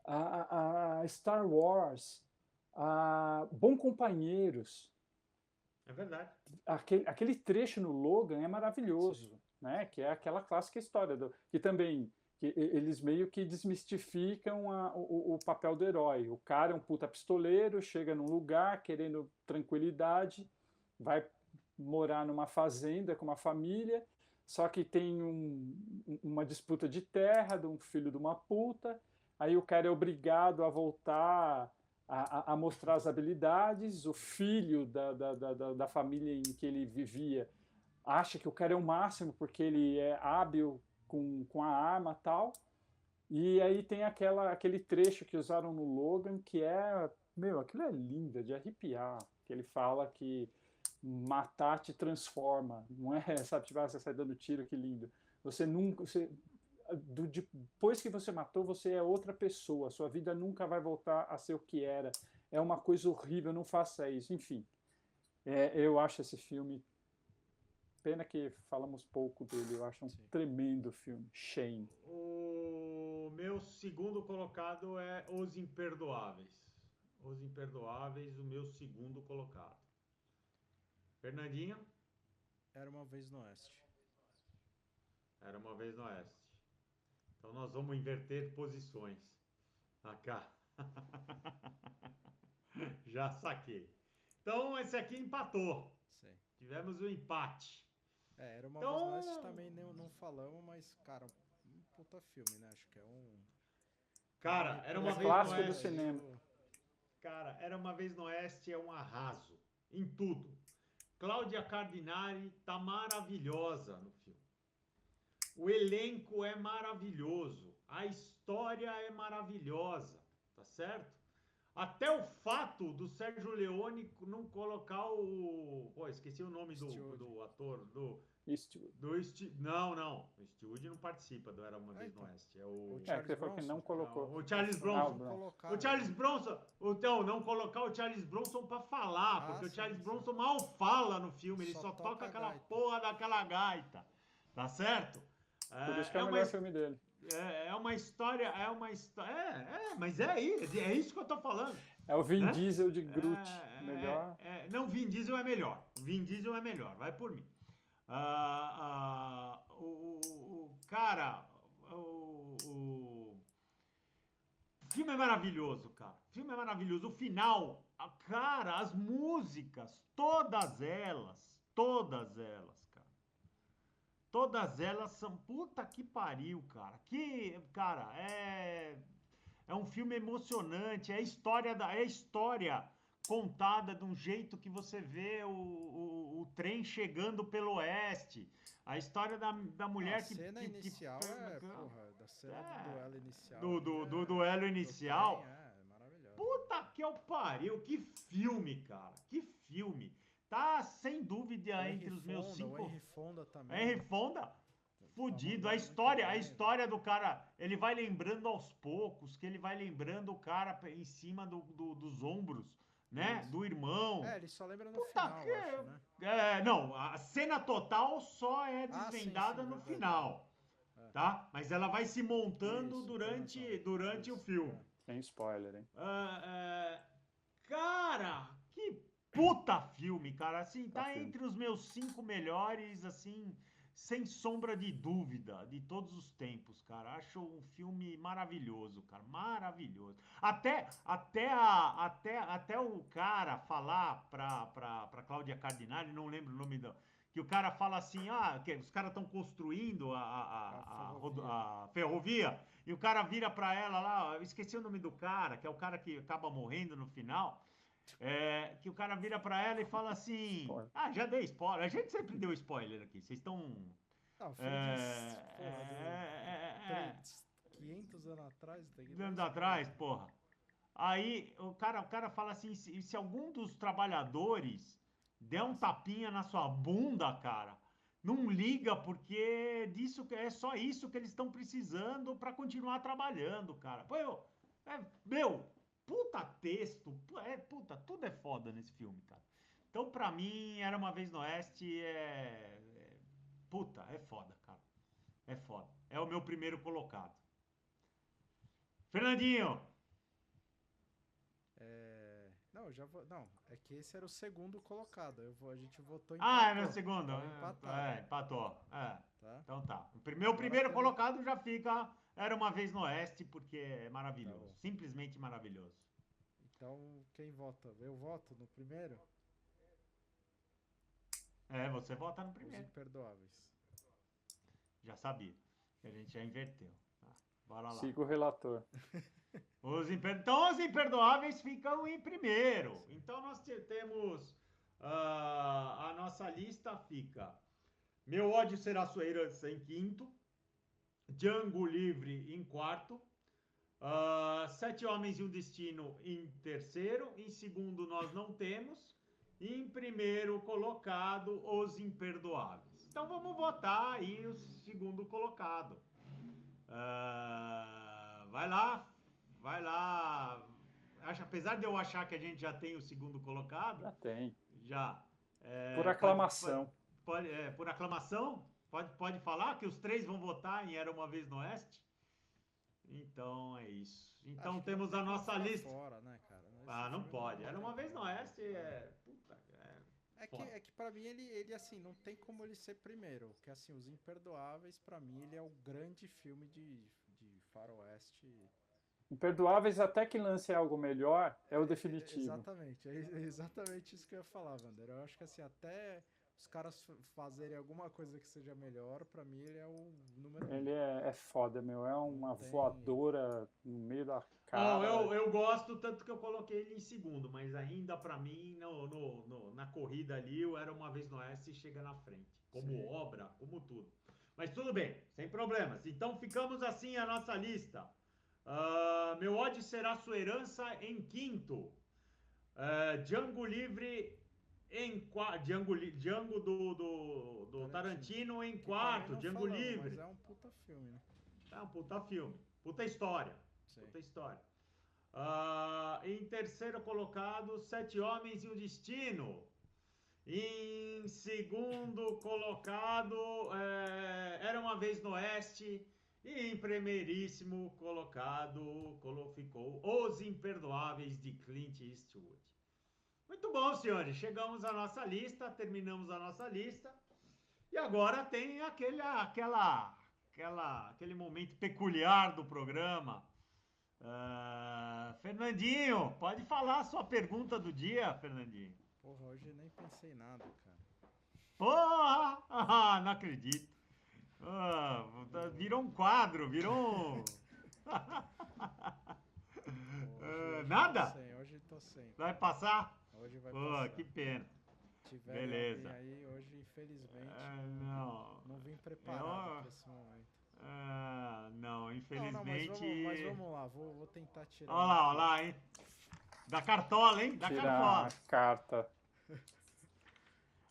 a Star Wars, a Bom Companheiros, É verdade. aquele trecho no Logan é Sim. maravilhoso, né? Que é aquela clássica história que também que eles meio que desmistificam o papel do herói. O cara é um puta pistoleiro, chega num lugar querendo tranquilidade, vai morar numa fazenda com uma família, só que tem uma disputa de terra de um filho de uma puta, aí o cara é obrigado a voltar a mostrar as habilidades, o filho da família em que ele vivia acha que o cara é o máximo porque ele é hábil com a arma e tal. E aí tem aquele trecho que usaram no Logan que aquilo é lindo, de arrepiar, que ele fala que matar te transforma, não é, sabe, tipo, você sai dando tiro, que lindo. Você nunca, depois que você matou, você é outra pessoa, sua vida nunca vai voltar a ser o que era. É uma coisa horrível, não faça isso. Enfim, eu acho esse filme. Pena que falamos pouco dele, eu acho um Sim. tremendo filme. Shane. O meu segundo colocado é Os Imperdoáveis. Os Imperdoáveis, o meu segundo colocado. Fernandinho? Era uma Vez no Oeste. Era uma vez no Oeste. Então nós vamos inverter posições. Acá. Já saquei. Então esse aqui empatou. Sim. Tivemos um empate. Era uma Vez no Oeste Então, também não falamos, mas, cara, um puta filme, né? Acho que é um Cara, era uma É vez no clássico do Oeste. cinema. Cara, era uma vez no Oeste é um arraso em tudo. Cláudia Cardinale tá maravilhosa no filme. O elenco é maravilhoso, a história é maravilhosa, tá certo? Até o fato do Sérgio Leone não colocar o. Pô, esqueci o nome Stewart. do ator. Isso. Não. O Stewart não participa do Era uma Vez no Então. Oeste. É O o. É, que Charles você falou que Bronson. não colocou. O Charles Foi Ah, o Bronson. não Bronson. colocar, O Charles né? Bronson. Então, não colocar o Charles Bronson pra falar, Ah, porque o sim, Charles sim. Bronson mal fala no filme, ele Só só toca toca a aquela gaita. porra daquela gaita. Tá certo? Por isso que é É o uma, melhor filme dele. é uma história. É uma história. Mas é aí, é isso que eu tô falando. É o Vin Né? Diesel de Groot. Melhor. Não, Vin Diesel é melhor. Vin Diesel é melhor, vai por mim. Cara, o filme é maravilhoso, cara. O filme é maravilhoso. O final, cara, as músicas, todas elas, cara. Todas elas são puta que pariu, cara. Cara, é um filme emocionante, é a história contada de um jeito que você vê o trem chegando pelo oeste. A história da Não, a mulher cena inicial da cena do duelo inicial ali do duelo do inicial. trem, é maravilhosa. Puta que eu pariu, que filme, cara, que filme. Tá sem dúvida entre os meus O cinco. Henry Fonda também. Henry Fonda, fudido. A mandando muito história do cara, ele vai lembrando aos poucos, que ele vai lembrando o cara em cima dos ombros, né? Isso. Do irmão. É, ele só lembra no Puta final, que. acho, né? Não, a cena total só é Ah, sim, desvendada no verdade. final, É. tá? Mas ela vai se montando Isso, tem razão. durante o Isso, filme. é. Sem spoiler, hein? Cara, que puta filme, cara. Assim, Tá tá filme. entre os meus 5 melhores, assim, sem sombra de dúvida, de todos os tempos, cara. Acho um filme maravilhoso, cara. Maravilhoso. Até o cara falar pra Cláudia Cardinale, não lembro o nome do. Que o cara fala assim, que os caras estão construindo a ferrovia, e o cara vira pra ela lá, eu esqueci o nome do cara, que é o cara que acaba morrendo no final, que o cara vira pra ela e fala assim, Spoiler. já dei spoiler, a gente sempre deu spoiler aqui, vocês estão... Não, filme de, porra, 500 anos atrás. Tem que dar Anos spoiler. atrás, porra. Aí o cara fala assim, se algum dos trabalhadores der um tapinha na sua bunda, cara, não liga, porque é só isso que eles estão precisando para continuar trabalhando, cara. Pô, meu, puta texto, puta, tudo é foda nesse filme, cara. Então, pra mim, Era Uma Vez no Oeste puta, é foda, cara. É foda. É o meu primeiro colocado. Fernandinho, Não, já vou. Não, é que esse era o segundo colocado. A gente votou é meu empatou. segundo. Tava empatado. Empatou. Tá? Então tá. Meu Agora primeiro temos. colocado já fica Era Uma Vez no Oeste, porque é Tá maravilhoso. bom. Simplesmente maravilhoso. Então, quem vota? Eu voto no primeiro? Você vota no Os primeiro. Imperdoáveis. Já sabia. A gente já inverteu. Bora lá. Siga o relator. Então, os imperdoáveis ficam em primeiro. Então, nós temos. A nossa lista fica: Meu ódio será sua herança em quinto. Django Livre em quarto. Sete Homens e um Destino em terceiro. Em segundo, nós não temos. E em primeiro colocado, Os Imperdoáveis. Então, vamos votar aí o segundo colocado. Vai lá. Apesar de eu achar que a gente já tem o segundo colocado, Já tem. já. Por aclamação. Por aclamação? Pode falar que os três vão votar em Era Uma Vez no Oeste? Então é isso. Então Acho que temos não a tem nossa como ficar lista. fora, né, cara? Esse Não filme pode. Era Uma tem Vez no como. Oeste puta, foda. É que pra mim ele assim, não tem como ele ser primeiro. Porque assim, Os Imperdoáveis, pra mim, ele é o grande filme de faroeste. Imperdoáveis até que lance algo melhor é o definitivo. Exatamente, é exatamente isso que eu ia falar, Wander. Eu acho que assim, até os caras fazerem alguma coisa que seja melhor, pra mim ele é o número 1. Ele é foda, meu. É uma tem- voadora no meio da Bom, cara. eu gosto tanto que eu coloquei ele em segundo, mas ainda pra mim, na corrida ali, o Era Uma Vez no Oeste chega na frente. Como Sim. obra, como tudo. Mas tudo bem, sem problemas. Então ficamos assim a nossa lista. Meu ódio será sua herança em quinto. Django Livre em quarto. Django do Tarantino em Que também quarto. não Django falamos, mas Livre. é um puta filme, né? É um puta filme. Puta história. Sim. Puta história. Em terceiro colocado, Sete Homens e o Destino. Em segundo colocado, Era Uma Vez no Oeste. E em primeiríssimo colocado, ficou Os Imperdoáveis de Clint Eastwood. Muito bom, senhores. Chegamos à nossa lista, terminamos a nossa lista. E agora tem aquele momento peculiar do programa. Fernandinho, pode falar a sua pergunta do dia, Fernandinho. Porra, hoje nem pensei nada, cara. Porra! Não acredito. Virou um quadro, virou. Nada? Hoje tô sem. Vai passar? Hoje vai Pô, passar. que pena. Se tiver Beleza. alguém aí, hoje, infelizmente, Não vim preparado pra esse momento. Não, infelizmente. Mas vamos lá, vou tentar tirar. Olha lá, hein? Da cartola, hein? Da Tirar cartola. a carta.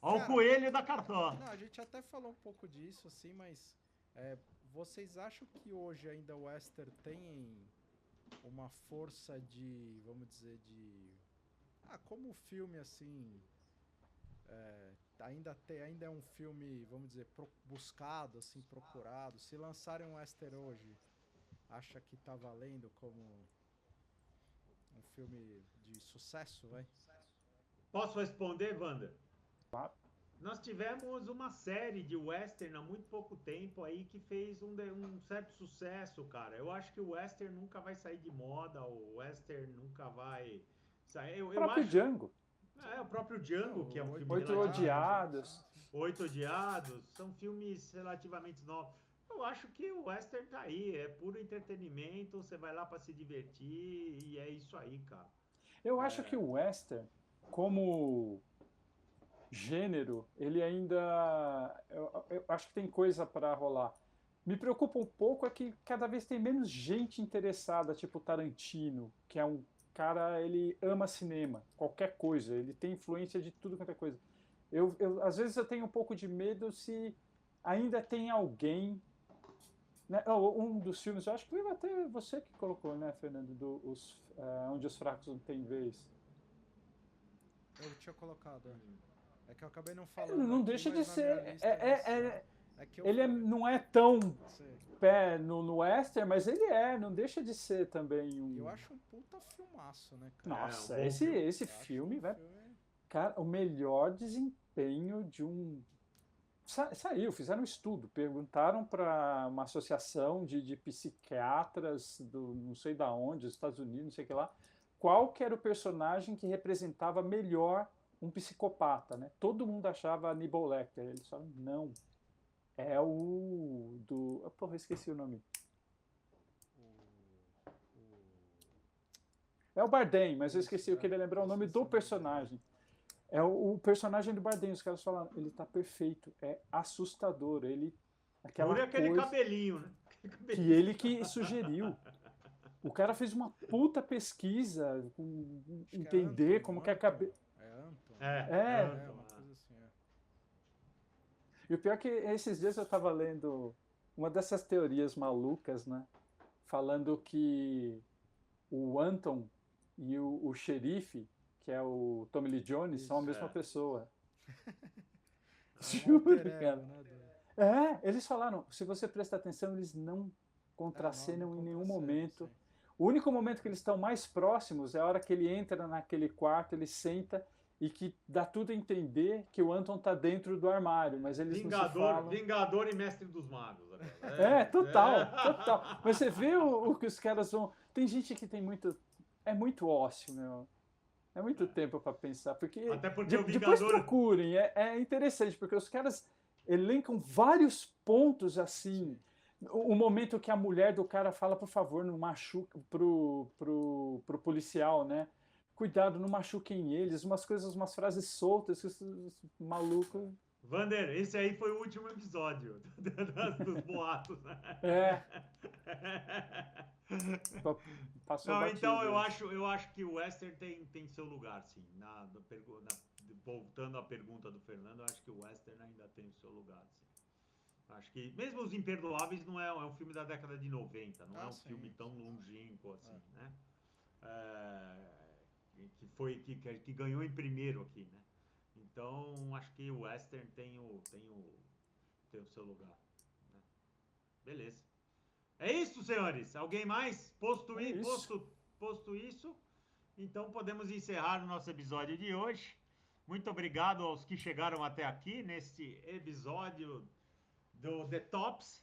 Olha o coelho da cartola. Não, a gente até falou um pouco disso, assim, mas vocês acham que hoje ainda o western tem uma força de, vamos dizer, como filme, assim, ainda é um filme, vamos dizer, buscado, assim, procurado? Se lançarem um western hoje, acha que tá valendo como um filme de sucesso, vai? Posso responder, Wander? Claro. Nós tivemos uma série de western há muito pouco tempo aí que fez um certo sucesso, cara. Eu acho que o western nunca vai sair de moda, o western nunca vai sair. O próprio Django. O próprio Django, que é um filme Oito Odiados. Oito Odiados, são filmes relativamente novos. Eu acho que o western tá aí, é puro entretenimento, você vai lá para se divertir e é isso aí, cara. Eu acho que o western, como gênero, ele ainda... Eu acho que tem coisa para rolar. Me preocupa um pouco é que cada vez tem menos gente interessada, tipo Tarantino, que é um cara, ele ama cinema, qualquer coisa, ele tem influência de tudo quanto é coisa. Às vezes eu tenho um pouco de medo se ainda tem alguém... Né? Um dos filmes, eu acho que foi até você que colocou, né, Fernando, Onde os Fracos Não Têm Vez. Eu tinha colocado, É que eu acabei não falando. Não aqui, deixa de mas na ser. minha lista Ele não é tão Sei. pé no western, mas ele não deixa de ser também um. Eu acho um puta filmaço, né, cara? Nossa, esse filme, velho. Cara, o melhor desempenho de um. Saiu, fizeram um estudo, perguntaram para uma associação de psiquiatras do não sei da onde, dos Estados Unidos, não sei o que lá, qual que era o personagem que representava melhor um psicopata, né? Todo mundo achava Hannibal Lecter, eles falaram, não, é o do... Porra, eu esqueci o nome. É o Bardem, mas eu esqueci, eu queria lembrar o nome do personagem. É o personagem do Bardem, os caras falaram, ele tá perfeito, é assustador, ele... Por aquele cabelinho, né? Que ele que sugeriu. O cara fez uma puta pesquisa, entender como que é a cabeça... Uma coisa assim, E o pior é que esses dias eu estava lendo uma dessas teorias malucas, né? Falando que o Anton e o xerife, que é o Tommy Lee Jones, são a mesma pessoa. Juro, cara. Eles falaram, se você prestar atenção, eles não contracenam em nenhum momento. O único momento que eles estão mais próximos é a hora que ele entra naquele quarto, ele senta e que dá tudo a entender que o Anton tá dentro do armário, mas eles não se falam. Vingador e Mestre dos Magos. Total. Mas você vê o que os caras vão... Tem gente que tem muito... É muito ócio, meu. É muito tempo para pensar, porque Até porque o depois Vingador... procurem, é interessante, porque os caras elencam vários pontos assim. O momento que a mulher do cara fala, por favor, não machuque pro policial, né? Cuidado, não machuquem eles, umas coisas, umas frases soltas, esses malucos. Vander, esse aí foi o último episódio dos boatos. É, passou Não, então batido esse. eu acho que o Western tem seu lugar, sim. Voltando à pergunta do Fernando, eu acho que o Western ainda tem o seu lugar, sim. Acho que mesmo Os Imperdoáveis não é um filme da década de 90, não é um sim, filme tão longínquo assim, né? Que ganhou em primeiro aqui, né? Então, acho que o Western tem o seu lugar, né? Beleza. É isso, senhores. Alguém mais? Posto isso, então podemos encerrar o nosso episódio de hoje. Muito obrigado aos que chegaram até aqui neste episódio do The Tops.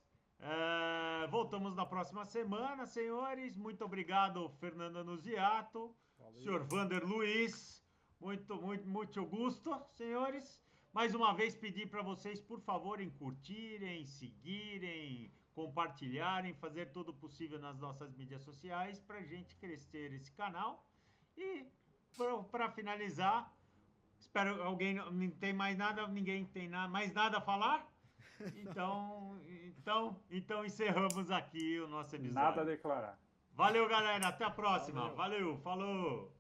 Voltamos na próxima semana, senhores. Muito obrigado, Fernando Anuziato, senhor Vander Luiz. Muito gosto, senhores. Mais uma vez pedir para vocês, por favor, curtirem, seguirem, compartilharem, fazer todo o possível nas nossas mídias sociais para a gente crescer esse canal. E para finalizar, espero alguém não tem mais nada, ninguém tem mais nada a falar. Então encerramos aqui o nosso Nada a episódio. declarar. Valeu, galera. Até a próxima. Valeu falou.